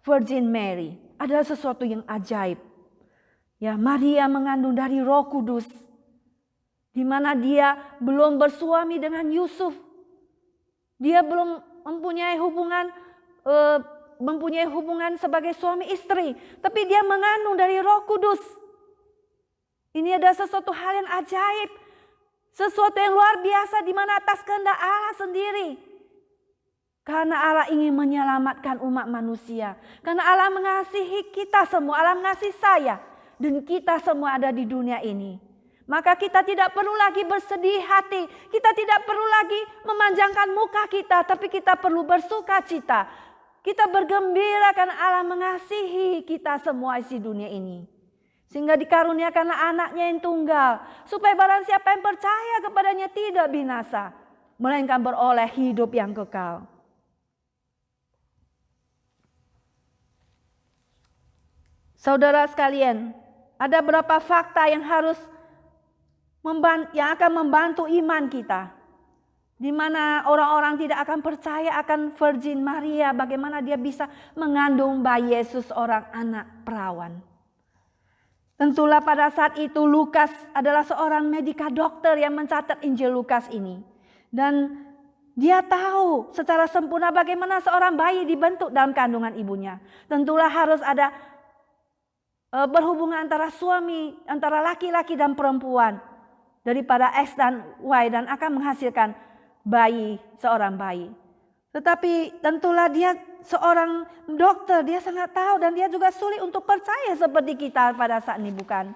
Virgin Mary adalah sesuatu yang ajaib. Ya, Maria mengandung dari Roh Kudus, di mana dia belum bersuami dengan Yusuf. Dia belum mempunyai hubungan sebagai suami istri, tapi dia mengandung dari Roh Kudus. Ini adalah sesuatu hal yang ajaib, sesuatu yang luar biasa di mana atas kehendak Allah sendiri. Karena Allah ingin menyelamatkan umat manusia. Karena Allah mengasihi kita semua. Allah mengasihi saya. Dan kita semua ada di dunia ini. Maka kita tidak perlu lagi bersedih hati. Kita tidak perlu lagi memanjangkan muka kita. Tapi kita perlu bersuka cita. Kita bergembira karena Allah mengasihi kita semua isi dunia ini. Sehingga dikaruniakanlah anaknya yang tunggal. Supaya barang siapa yang percaya kepadanya tidak binasa. Melainkan beroleh hidup yang kekal. Saudara sekalian, ada beberapa fakta yang akan membantu iman kita. Di mana orang-orang tidak akan percaya akan Virgin Maria, bagaimana dia bisa mengandung bayi Yesus seorang anak perawan. Tentulah pada saat itu Lukas adalah seorang medical doctor yang mencatat Injil Lukas ini. Dan dia tahu secara sempurna bagaimana seorang bayi dibentuk dalam kandungan ibunya. Tentulah harus ada berhubungan antara suami, antara laki-laki dan perempuan. Daripada X dan Y dan akan menghasilkan seorang bayi. Tetapi tentulah dia seorang dokter, dia sangat tahu dan dia juga sulit untuk percaya seperti kita pada saat ini, bukan?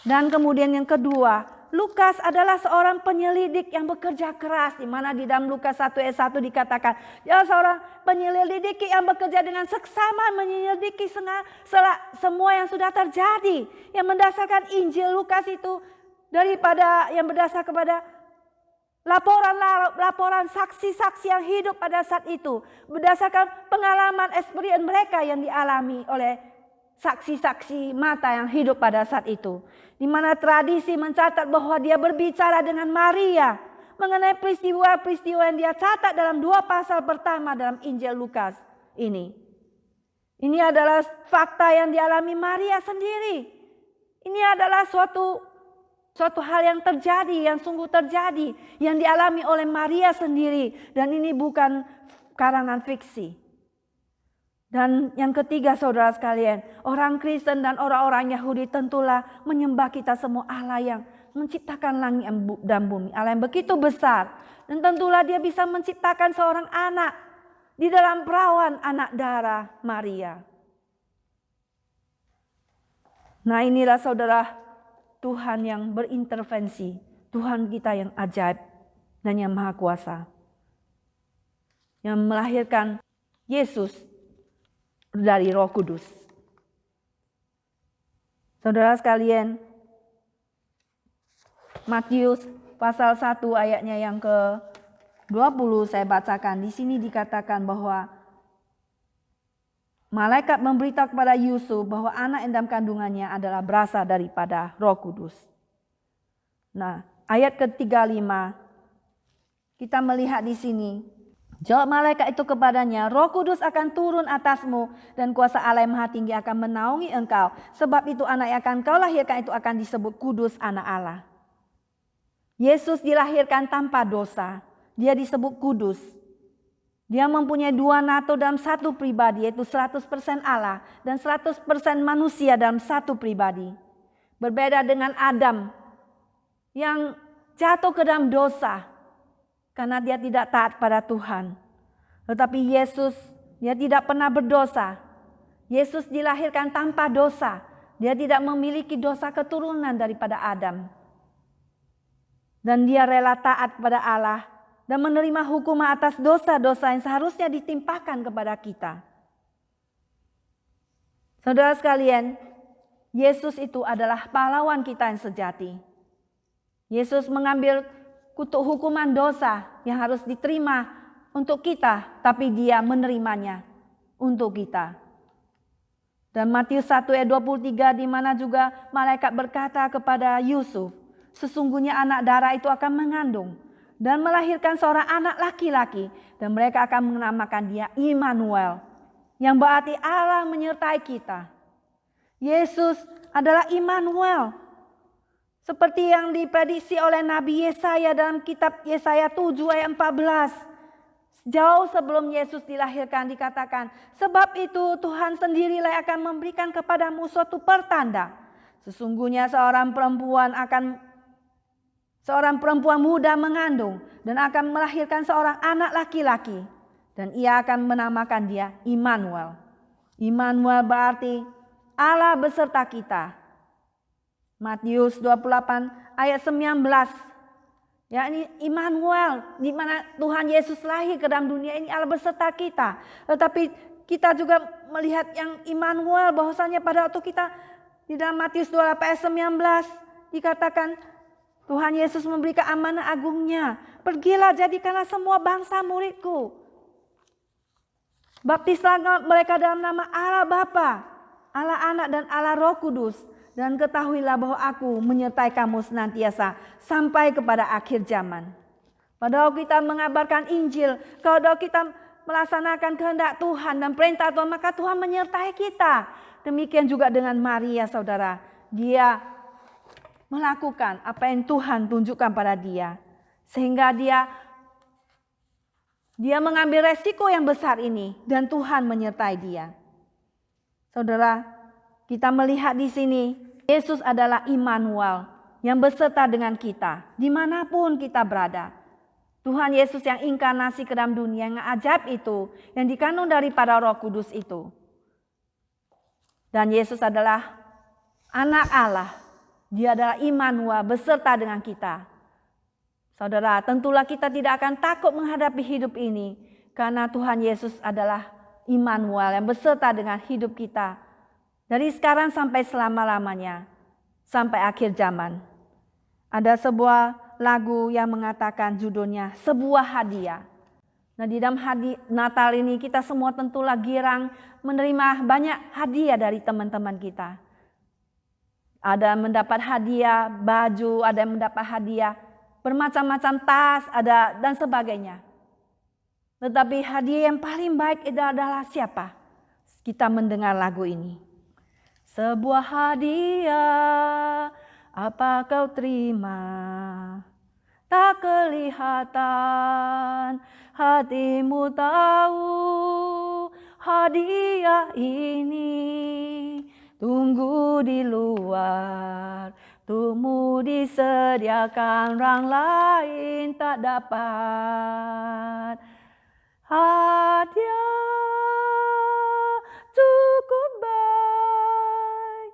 Dan kemudian yang kedua, Lukas adalah seorang penyelidik yang bekerja keras, di mana di dalam Lukas 1 ayat 1 dikatakan, ya seorang penyelidik yang bekerja dengan seksama menyelidiki semua yang sudah terjadi, yang mendasarkan Injil Lukas itu daripada yang berdasar kepada laporan saksi-saksi yang hidup pada saat itu, berdasarkan pengalaman experience mereka yang dialami oleh saksi-saksi mata yang hidup pada saat itu. Di mana tradisi mencatat bahwa dia berbicara dengan Maria mengenai peristiwa-peristiwa yang dia catat dalam 2 pasal pertama dalam Injil Lukas ini. Ini adalah fakta yang dialami Maria sendiri. Ini adalah suatu hal yang terjadi, yang sungguh terjadi, yang dialami oleh Maria sendiri. Dan ini bukan karangan fiksi. Dan yang ketiga saudara sekalian, orang Kristen dan orang-orang Yahudi tentulah menyembah kita semua Allah yang menciptakan langit dan bumi. Allah yang begitu besar. Dan tentulah dia bisa menciptakan seorang anak di dalam perawan anak darah Maria. Nah inilah saudara Tuhan yang berintervensi. Tuhan kita yang ajaib dan yang maha kuasa. Yang melahirkan Yesus dari Roh Kudus. Saudara sekalian, Matius pasal 1 ayatnya yang ke-20 saya bacakan. Di sini dikatakan bahwa malaikat memberitahu kepada Yusuf bahwa anak yang dalam kandungannya adalah berasal daripada Roh Kudus. Nah, ayat ke-35 kita melihat di sini. Jawab malaikat itu kepadanya, Roh Kudus akan turun atasmu dan kuasa Allah yang Maha Tinggi akan menaungi engkau. Sebab itu anak yang akan kau lahirkan itu akan disebut kudus anak Allah. Yesus dilahirkan tanpa dosa. Dia disebut kudus. Dia mempunyai 2 natur dalam satu pribadi, yaitu 100% Allah dan 100% manusia dalam satu pribadi. Berbeda dengan Adam yang jatuh ke dalam dosa. Karena dia tidak taat pada Tuhan. Tetapi Yesus, dia tidak pernah berdosa. Yesus dilahirkan tanpa dosa. Dia tidak memiliki dosa keturunan daripada Adam. Dan dia rela taat kepada Allah. Dan menerima hukuman atas dosa-dosa yang seharusnya ditimpakan kepada kita. Saudara sekalian, Yesus itu adalah pahlawan kita yang sejati. Yesus mengambil kutuk hukuman dosa yang harus diterima untuk kita, tapi dia menerimanya untuk kita. Dan Matius 1 ayat 23 di mana juga malaikat berkata kepada Yusuf, sesungguhnya anak darah itu akan mengandung dan melahirkan seorang anak laki-laki dan mereka akan menamakan dia Immanuel, yang berarti Allah menyertai kita. Yesus adalah Immanuel. Seperti yang diprediksi oleh Nabi Yesaya dalam kitab Yesaya 7 ayat 14. Jauh sebelum Yesus dilahirkan dikatakan, sebab itu Tuhan sendirilah yang akan memberikan kepadamu suatu pertanda. Sesungguhnya seorang perempuan muda mengandung dan akan melahirkan seorang anak laki-laki. Dan ia akan menamakan dia Immanuel. Immanuel berarti Allah beserta kita. Matius 28 ayat 19. Ya, ini Immanuel, di mana Tuhan Yesus lahir ke dalam dunia ini Allah beserta kita. Tetapi kita juga melihat yang Immanuel bahwasanya pada waktu kita di dalam Matius 28 ayat 19 dikatakan Tuhan Yesus memberikan amanah agungnya. Pergilah jadikanlah semua bangsa muridku. Baptislah mereka dalam nama Allah Bapa, Allah Anak dan Allah Roh Kudus. Dan ketahuilah bahwa aku menyertai kamu senantiasa sampai kepada akhir zaman. Padahal kita mengabarkan Injil, kalau kita melaksanakan kehendak Tuhan dan perintah Tuhan, maka Tuhan menyertai kita. Demikian juga dengan Maria saudara. Dia melakukan apa yang Tuhan tunjukkan pada dia. Sehingga dia mengambil resiko yang besar ini dan Tuhan menyertai dia. Saudara, kita melihat di sini, Yesus adalah Immanuel yang beserta dengan kita, dimanapun kita berada. Tuhan Yesus yang inkarnasi ke dalam dunia yang ajaib itu, yang dikandung daripada Roh Kudus itu. Dan Yesus adalah anak Allah Dia adalah Immanuel beserta dengan kita. Saudara, tentulah kita tidak akan takut menghadapi hidup ini karena Tuhan Yesus adalah Immanuel yang beserta dengan hidup kita. Dari sekarang sampai selama-lamanya, sampai akhir zaman. Ada sebuah lagu yang mengatakan judulnya Sebuah Hadiah. Nah, di dalam Natal ini kita semua tentulah girang menerima banyak hadiah dari teman-teman kita. Ada yang mendapat hadiah baju, ada yang mendapat hadiah bermacam-macam tas, ada dan sebagainya. Tetapi hadiah yang paling baik itu adalah siapa? Kita mendengar lagu ini. Sebuah hadiah, apa kau terima? Tak kelihatan, hatimu tahu hadiah ini tunggu di luar, tumu disediakan orang lain tak dapat. Hadiah cukup baik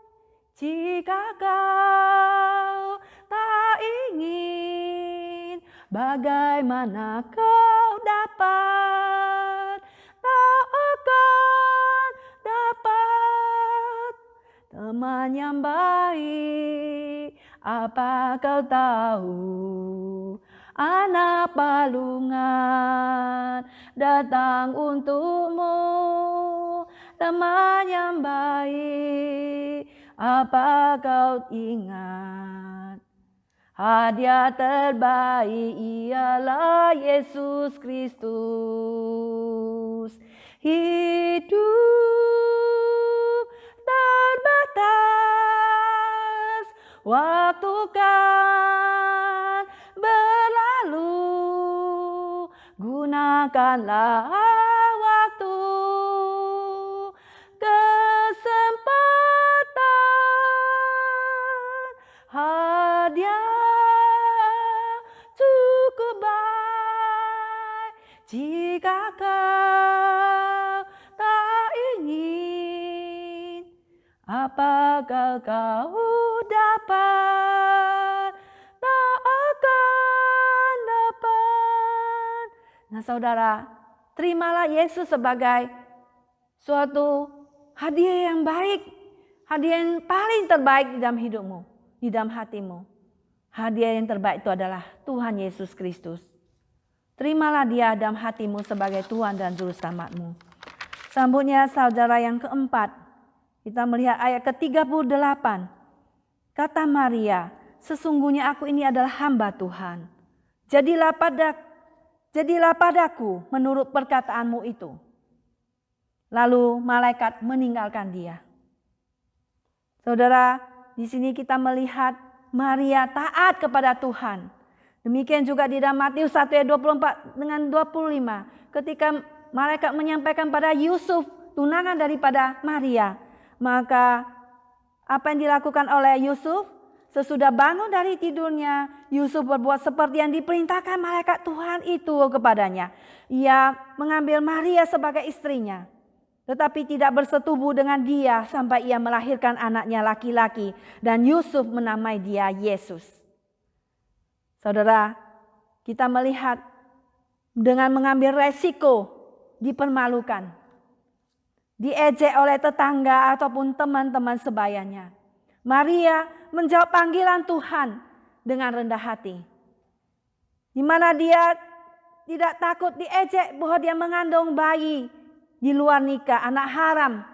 jika kau tak ingin, bagaimana kau dapat? Tak akan dapat teman yang baik. Apa kau tahu? Anak palungan datang untukmu, teman yang baik. Apa kau ingat? Hadiah terbaik ialah Yesus Kristus. Hidup terbatas, waktu kan berlalu. Gunakanlah waktu, kesempatan. Hadiah cukup baik jika kau tak ingin. Apakah kau dapat? Tak akan dapat. Nah, saudara, terimalah Yesus sebagai suatu hadiah yang baik, hadiah yang paling terbaik di dalam hidupmu, di dalam hatimu. Hadiah yang terbaik itu adalah Tuhan Yesus Kristus. Terimalah Dia dalam hatimu sebagai Tuhan dan Juru Selamatmu. Selanjutnya, saudara, yang keempat, kita melihat ayat ke-38. Kata Maria, sesungguhnya aku ini adalah hamba Tuhan. Jadilah padaku menurut perkataanmu itu. Lalu malaikat meninggalkan dia. Saudara, di sini kita melihat Maria taat kepada Tuhan. Demikian juga di dalam Matius 1 ayat 24 dengan 25. Ketika malaikat menyampaikan pada Yusuf tunangan daripada Maria. Maka apa yang dilakukan oleh Yusuf? Sesudah bangun dari tidurnya, Yusuf berbuat seperti yang diperintahkan malaikat Tuhan itu kepadanya. Ia mengambil Maria sebagai istrinya. Tetapi tidak bersetubuh dengan dia sampai ia melahirkan anaknya laki-laki. Dan Yusuf menamai dia Yesus. Saudara, kita melihat dengan mengambil resiko dipermalukan. Diejek oleh tetangga ataupun teman-teman sebayanya. Maria menjawab panggilan Tuhan dengan rendah hati. Di mana dia tidak takut diejek bahwa dia mengandung bayi di luar nikah, anak haram.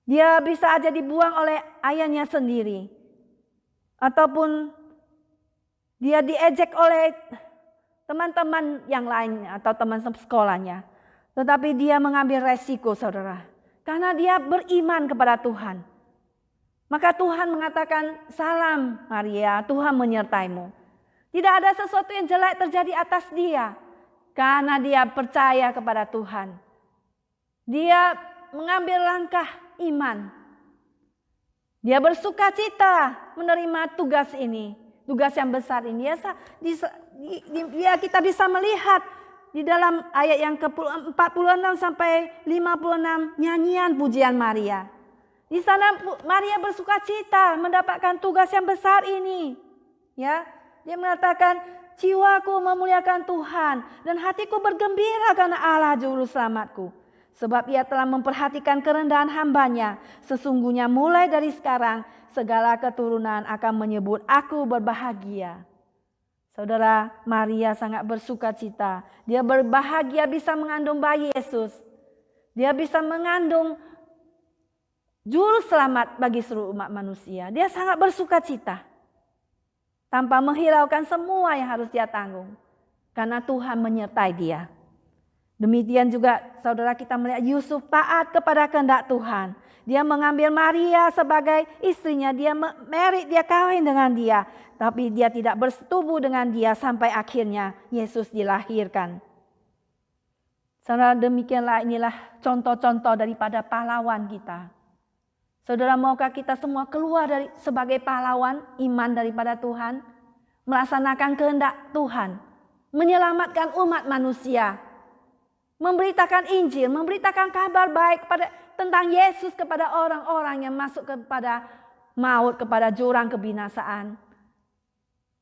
Dia bisa aja dibuang oleh ayahnya sendiri. Ataupun dia diejek oleh teman-teman yang lain atau teman sekolahnya. Tetapi dia mengambil resiko, saudara. Karena dia beriman kepada Tuhan. Maka Tuhan mengatakan, salam Maria, Tuhan menyertaimu. Tidak ada sesuatu yang jelek terjadi atas dia. Karena dia percaya kepada Tuhan. Dia mengambil langkah iman. Dia bersuka cita menerima tugas ini. Tugas yang besar ini. Kita bisa melihat di dalam ayat yang ke-46 sampai 56 nyanyian pujian Maria. Di sana Maria bersukacita mendapatkan tugas yang besar ini. Ya, dia mengatakan, jiwaku memuliakan Tuhan dan hatiku bergembira karena Allah juru selamatku. Sebab ia telah memperhatikan kerendahan hambanya. Sesungguhnya mulai dari sekarang segala keturunan akan menyebut aku berbahagia. Saudara, Maria sangat bersukacita. Dia berbahagia bisa mengandung bayi Yesus. Dia bisa mengandung juru selamat bagi seluruh umat manusia. Dia sangat bersukacita. Tanpa menghiraukan semua yang harus dia tanggung. Karena Tuhan menyertai dia. Demikian juga saudara kita melihat Yusuf taat kepada kehendak Tuhan. Dia mengambil Maria sebagai istrinya. Dia merit, dia kawin dengan dia. Tapi dia tidak bersetubuh dengan dia sampai akhirnya Yesus dilahirkan. Saudara, demikianlah inilah contoh-contoh daripada pahlawan kita. Saudara, maukah kita semua keluar sebagai pahlawan iman daripada Tuhan? Melaksanakan kehendak Tuhan. Menyelamatkan umat manusia. Memberitakan Injil, memberitakan kabar baik tentang Yesus kepada orang-orang yang masuk kepada maut, kepada jurang kebinasaan.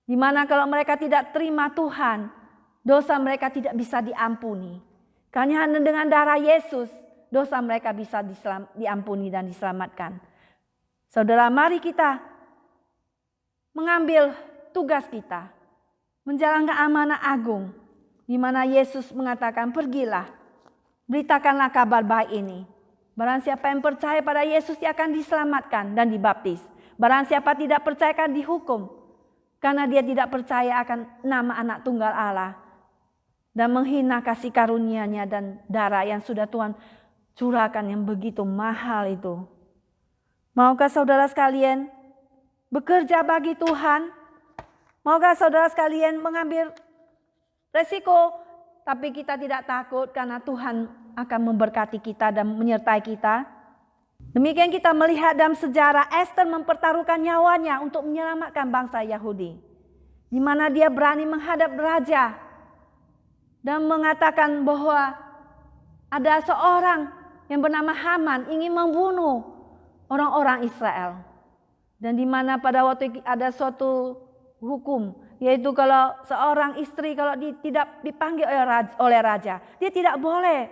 Di mana kalau mereka tidak terima Tuhan, dosa mereka tidak bisa diampuni. Karena hanya dengan darah Yesus, dosa mereka bisa diampuni dan diselamatkan. Saudara, mari kita mengambil tugas kita, menjalankan amanah agung, di mana Yesus mengatakan, pergilah, beritakanlah kabar baik ini. Barang siapa yang percaya pada Yesus, dia akan diselamatkan dan dibaptis. Barang siapa tidak percaya akan dihukum, karena dia tidak percaya akan nama anak tunggal Allah. Dan menghina kasih karunia-Nya dan darah yang sudah Tuhan curahkan yang begitu mahal itu. Maukah saudara sekalian bekerja bagi Tuhan? Maukah saudara sekalian mengambil resiko, tapi kita tidak takut karena Tuhan akan memberkati kita dan menyertai kita? Demikian kita melihat dalam sejarah Esther mempertaruhkan nyawanya untuk menyelamatkan bangsa Yahudi. Di mana dia berani menghadap raja dan mengatakan bahwa ada seorang yang bernama Haman ingin membunuh orang-orang Israel. Dan di mana pada waktu itu ada suatu hukum, yaitu kalau seorang istri kalau tidak dipanggil oleh raja, dia tidak boleh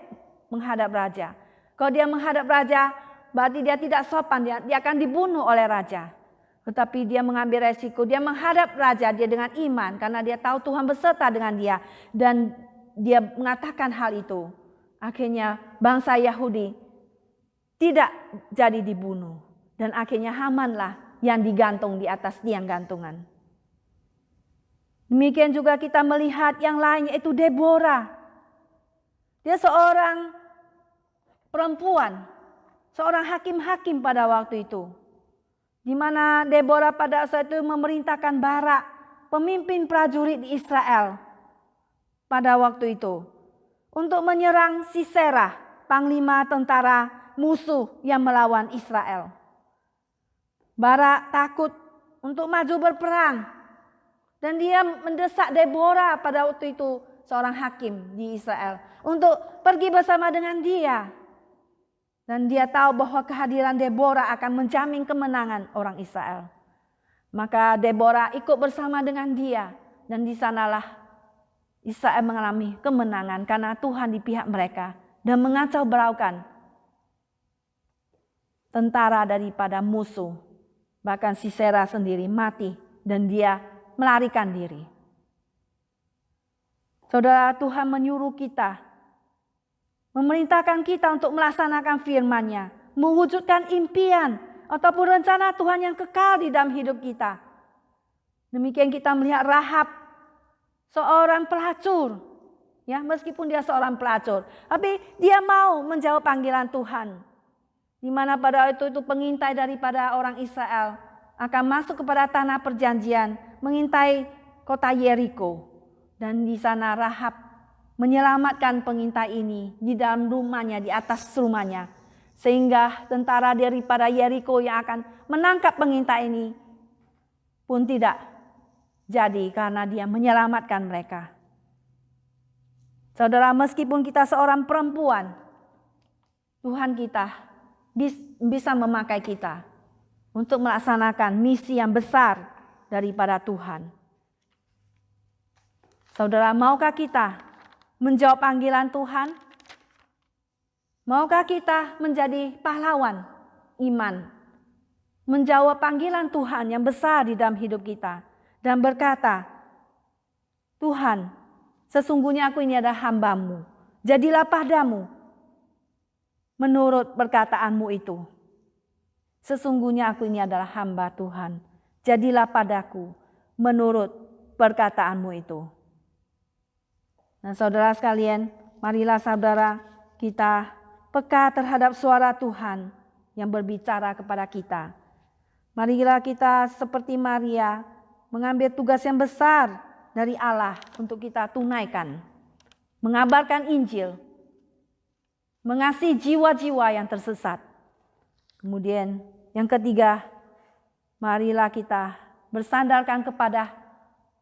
menghadap raja. Kalau dia menghadap raja, berarti dia tidak sopan, dia akan dibunuh oleh raja. Tetapi dia mengambil resiko, dia menghadap raja, dia dengan iman, karena dia tahu Tuhan beserta dengan dia. Dan dia mengatakan hal itu. Akhirnya bangsa Yahudi tidak jadi dibunuh. Dan akhirnya Hamanlah yang digantung di atas tiang gantungan. Demikian juga kita melihat yang lain, yaitu Deborah. Dia seorang perempuan, seorang hakim-hakim pada waktu itu. Di mana Deborah pada saat itu memerintahkan Barak, pemimpin prajurit di Israel pada waktu itu, untuk menyerang Sisera, panglima tentara musuh yang melawan Israel. Barak takut untuk maju berperang. Dan dia mendesak Deborah pada waktu itu, seorang hakim di Israel, untuk pergi bersama dengan dia. Dan dia tahu bahwa kehadiran Deborah akan menjamin kemenangan orang Israel. Maka Deborah ikut bersama dengan dia. Dan di sanalah Israel mengalami kemenangan karena Tuhan di pihak mereka. Dan mengacau beraukan tentara daripada musuh. Bahkan Sisera sendiri mati dan dia melarikan diri. Saudara, Tuhan menyuruh kita, memerintahkan kita untuk melaksanakan firman-Nya, mewujudkan impian ataupun rencana Tuhan yang kekal di dalam hidup kita. Demikian kita melihat Rahab, seorang pelacur. Ya, meskipun dia seorang pelacur, tapi dia mau menjawab panggilan Tuhan. Di mana pada itu pengintai daripada orang Israel akan masuk kepada tanah perjanjian, mengintai kota Yeriko. Dan di sana Rahab menyelamatkan pengintai ini di dalam rumahnya, di atas rumahnya. Sehingga tentara daripada Yeriko yang akan menangkap pengintai ini pun tidak jadi karena dia menyelamatkan mereka. Saudara, meskipun kita seorang perempuan, Tuhan kita bisa memakai kita untuk melaksanakan misi yang besar daripada Tuhan. Saudara, maukah kita menjawab panggilan Tuhan? Maukah kita menjadi pahlawan iman? Menjawab panggilan Tuhan yang besar di dalam hidup kita dan berkata, Tuhan, sesungguhnya aku ini adalah hamba-Mu. Jadilah padamu menurut perkataanmu itu. Sesungguhnya aku ini adalah hamba Tuhan. Jadilah padaku menurut perkataanmu itu. Nah, saudara sekalian, marilah saudara kita peka terhadap suara Tuhan yang berbicara kepada kita. Marilah kita seperti Maria mengambil tugas yang besar dari Allah untuk kita tunaikan. Mengabarkan Injil, mengasihi jiwa-jiwa yang tersesat. Kemudian yang ketiga, marilah kita bersandarkan kepada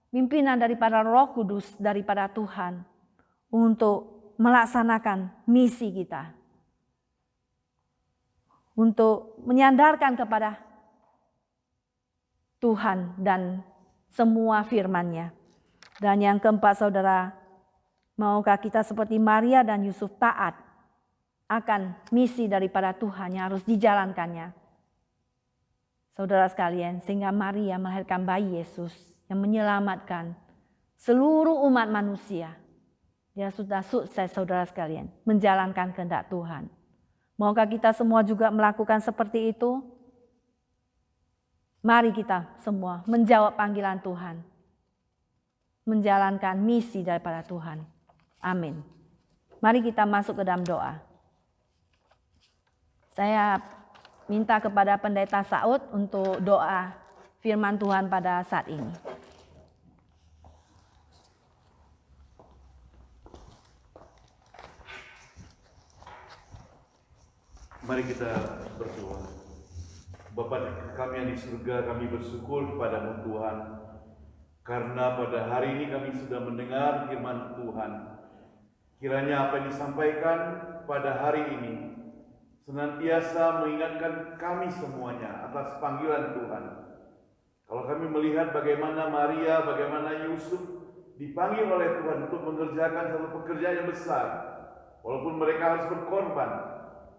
pimpinan daripada Roh Kudus daripada Tuhan untuk melaksanakan misi kita. Untuk menyandarkan kepada Tuhan dan semua firman-Nya. Dan yang keempat, saudara, maukah kita seperti Maria dan Yusuf taat akan misi daripada Tuhan yang harus dijalankannya. Saudara sekalian, sehingga Maria melahirkan bayi Yesus yang menyelamatkan seluruh umat manusia. Dia sudah sukses, saudara sekalian, menjalankan kehendak Tuhan. Maukah kita semua juga melakukan seperti itu? Mari kita semua menjawab panggilan Tuhan. Menjalankan misi daripada Tuhan. Amin. Mari kita masuk ke dalam doa. Saya minta kepada Pendeta Saud untuk doa firman Tuhan pada saat ini. Mari kita berdoa. Bapa kami yang di surga, kami bersyukur kepada-Mu Tuhan, karena pada hari ini kami sudah mendengar firman Tuhan. Kiranya apa yang disampaikan pada hari ini senantiasa mengingatkan kami semuanya atas panggilan Tuhan. Kalau kami melihat bagaimana Maria, bagaimana Yusuf dipanggil oleh Tuhan untuk mengerjakan satu pekerjaan yang besar, walaupun mereka harus berkorban,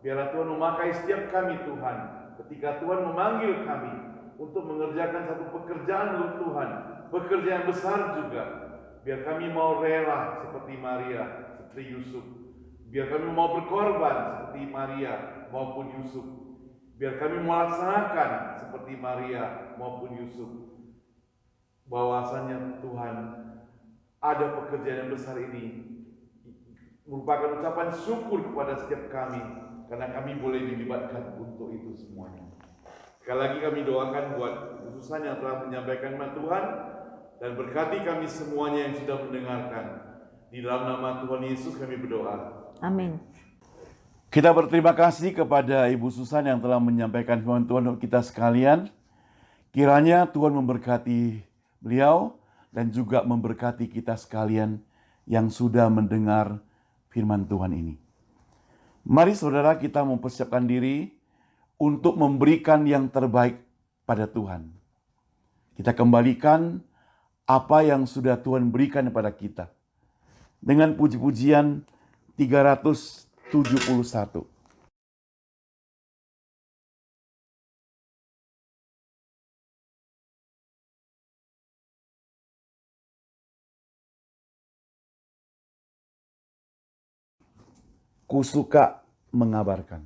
biarlah Tuhan memakai setiap kami Tuhan. Ketika Tuhan memanggil kami untuk mengerjakan satu pekerjaan untuk Tuhan, pekerjaan besar juga, biar kami mau rela seperti Maria, seperti Yusuf. Biar kami mau berkorban seperti Maria maupun Yusuf. Biar kami melaksanakan seperti Maria maupun Yusuf. Bahwasanya Tuhan, ada pekerjaan yang besar ini merupakan ucapan syukur kepada setiap kami, karena kami boleh dilibatkan untuk itu semuanya. Sekali lagi kami doakan buat khususan yang telah menyampaikan firman Tuhan, dan berkati kami semuanya yang sudah mendengarkan. Di dalam nama Tuhan Yesus kami berdoa. Amin. Kita berterima kasih kepada Ibu Susan yang telah menyampaikan firman Tuhan untuk kita sekalian. Kiranya Tuhan memberkati beliau dan juga memberkati kita sekalian yang sudah mendengar firman Tuhan ini. Mari saudara, kita mempersiapkan diri untuk memberikan yang terbaik pada Tuhan. Kita kembalikan apa yang sudah Tuhan berikan kepada kita dengan puji-pujian 371. Ku suka mengabarkan.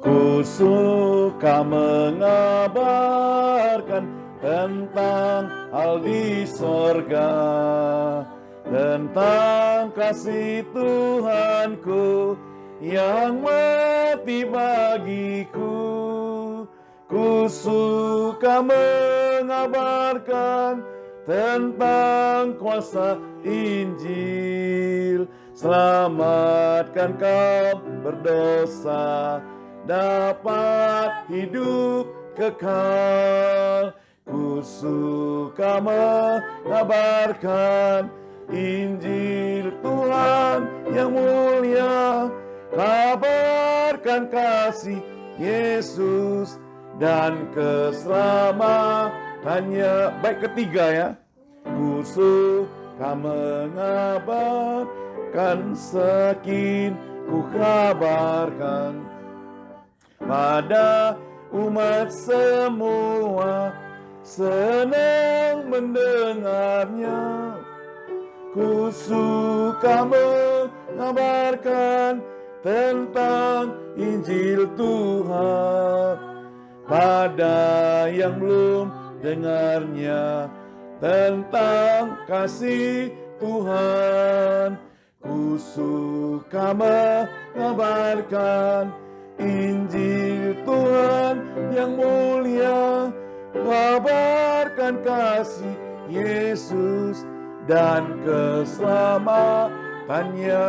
Ku suka mengabarkan tentang hal di sorga, tentang kasih Tuhanku yang mati bagiku. Ku suka mengabarkan tentang kuasa Injil. Selamatkan kaum berdosa, dapat hidup kekal. ku suka mengabarkan Injil Tuhan yang mulia, kabarkan kasih Yesus dan keselamatannya. Baik, ketiga ya. Ku suka mengabarkan sekin, ku kabarkan pada umat semua, senang mendengarnya. Ku suka mengabarkan tentang Injil Tuhan pada yang belum dengarnya, tentang kasih Tuhan. Ku suka mengabarkan Injil Tuhan yang mulia, kabarkan kasih Yesus dan keselamatannya.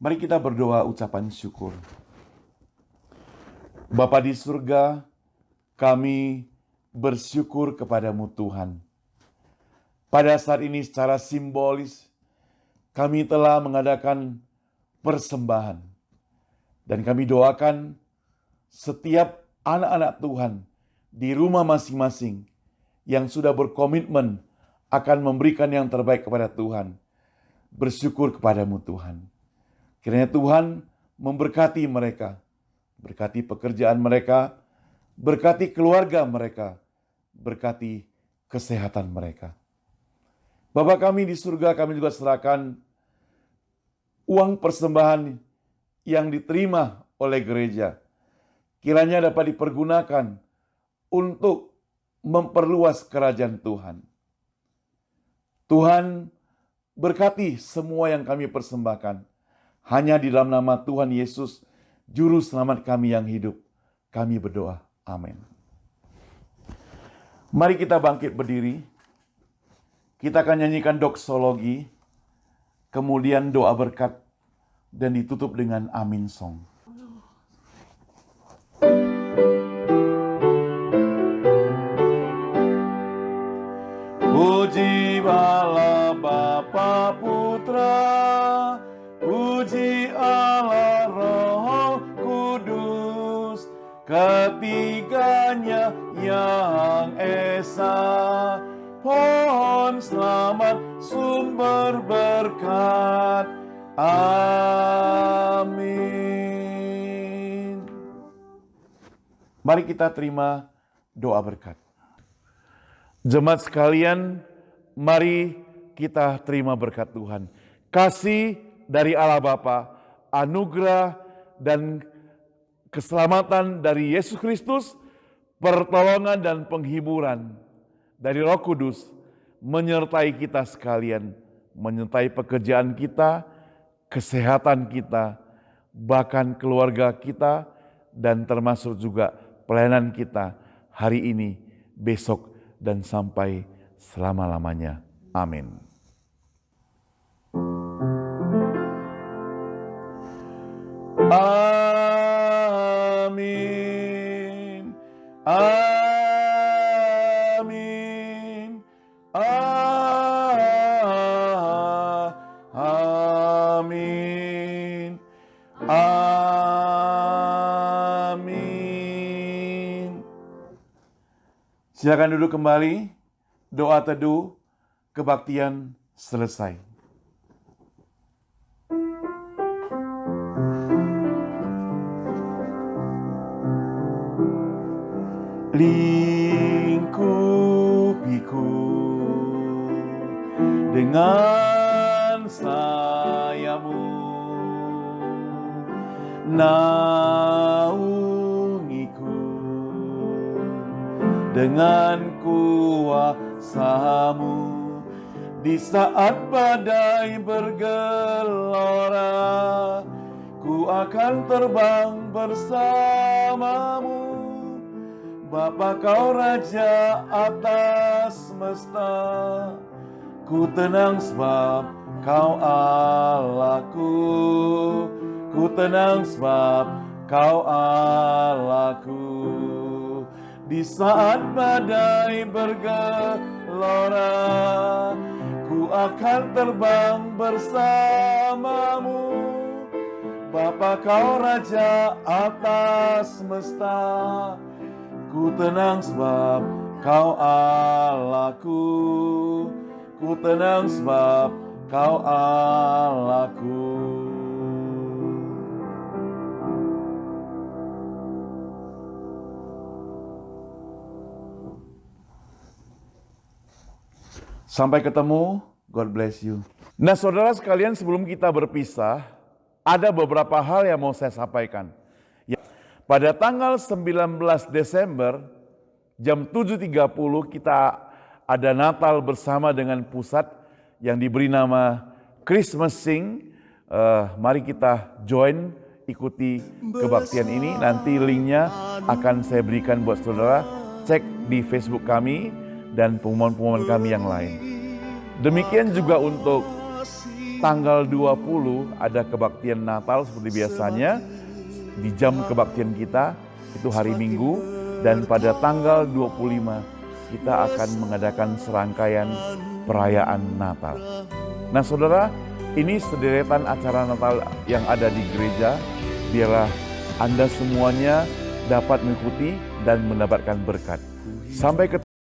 Mari kita berdoa ucapan syukur. Bapa di surga, kami bersyukur kepadamu Tuhan. Pada saat ini secara simbolis, kami telah mengadakan persembahan. Dan kami doakan setiap anak-anak Tuhan di rumah masing-masing yang sudah berkomitmen akan memberikan yang terbaik kepada Tuhan. Bersyukur kepadamu Tuhan. Kiranya Tuhan memberkati mereka, berkati pekerjaan mereka, berkati keluarga mereka, berkati kesehatan mereka. Bapa kami di surga, kami juga serahkan uang persembahan yang diterima oleh gereja. Kiranya dapat dipergunakan untuk memperluas kerajaan Tuhan. Tuhan berkati semua yang kami persembahkan. Hanya di dalam nama Tuhan Yesus, Juru Selamat kami yang hidup, kami berdoa. Amin. Mari kita bangkit berdiri. Kita akan nyanyikan doksologi, kemudian doa berkat, dan ditutup dengan Amin Song. Puji Allah Bapa Putra, puji Allah Roh Kudus, ketiganya yang esa. Pohon selamat sumber berkat. Amin. Mari kita terima doa berkat. Jemaat sekalian, mari kita terima berkat Tuhan. Kasih dari Allah Bapa, anugerah dan keselamatan dari Yesus Kristus, pertolongan dan penghiburan dari Roh Kudus menyertai kita sekalian, menyertai pekerjaan kita, kesehatan kita, bahkan keluarga kita, dan termasuk juga pelayanan kita hari ini, besok, dan sampai selama-lamanya. Amin. Amin. Amin. Amin. Amin. Silakan duduk kembali. Doa teduh kebaktian selesai. Lingkupiku dengan sayapmu, naungiku dengan kuasa-Mu. Di saat badai bergelora, ku akan terbang bersama-Mu. Bapa, Kau Raja atas semesta, ku tenang sebab Kau Allahku. Ku tenang sebab Kau Allahku. di saat badai bergelora. Ku akan terbang bersamamu, Bapa kau Raja atas semesta. Ku tenang sebab kau Allahku, ku tenang sebab kau Allahku. Sampai ketemu, God bless you. Nah saudara sekalian, sebelum kita berpisah, ada beberapa hal yang mau saya sampaikan. Pada tanggal 19 Desember, jam 7.30 kita ada Natal bersama dengan pusat yang diberi nama Christmas Sing. Mari kita join, ikuti kebaktian ini. Nanti linknya akan saya berikan buat saudara. Cek di Facebook kami dan pengumuman-pengumuman kami yang lain. Demikian juga untuk tanggal 20 ada kebaktian Natal seperti biasanya. Di jam kebaktian kita itu hari Minggu, dan pada tanggal 25 kita akan mengadakan serangkaian perayaan Natal. Nah saudara, ini sederetan acara Natal yang ada di gereja. Biarlah Anda semuanya dapat mengikuti dan mendapatkan berkat. Sampai ketemu.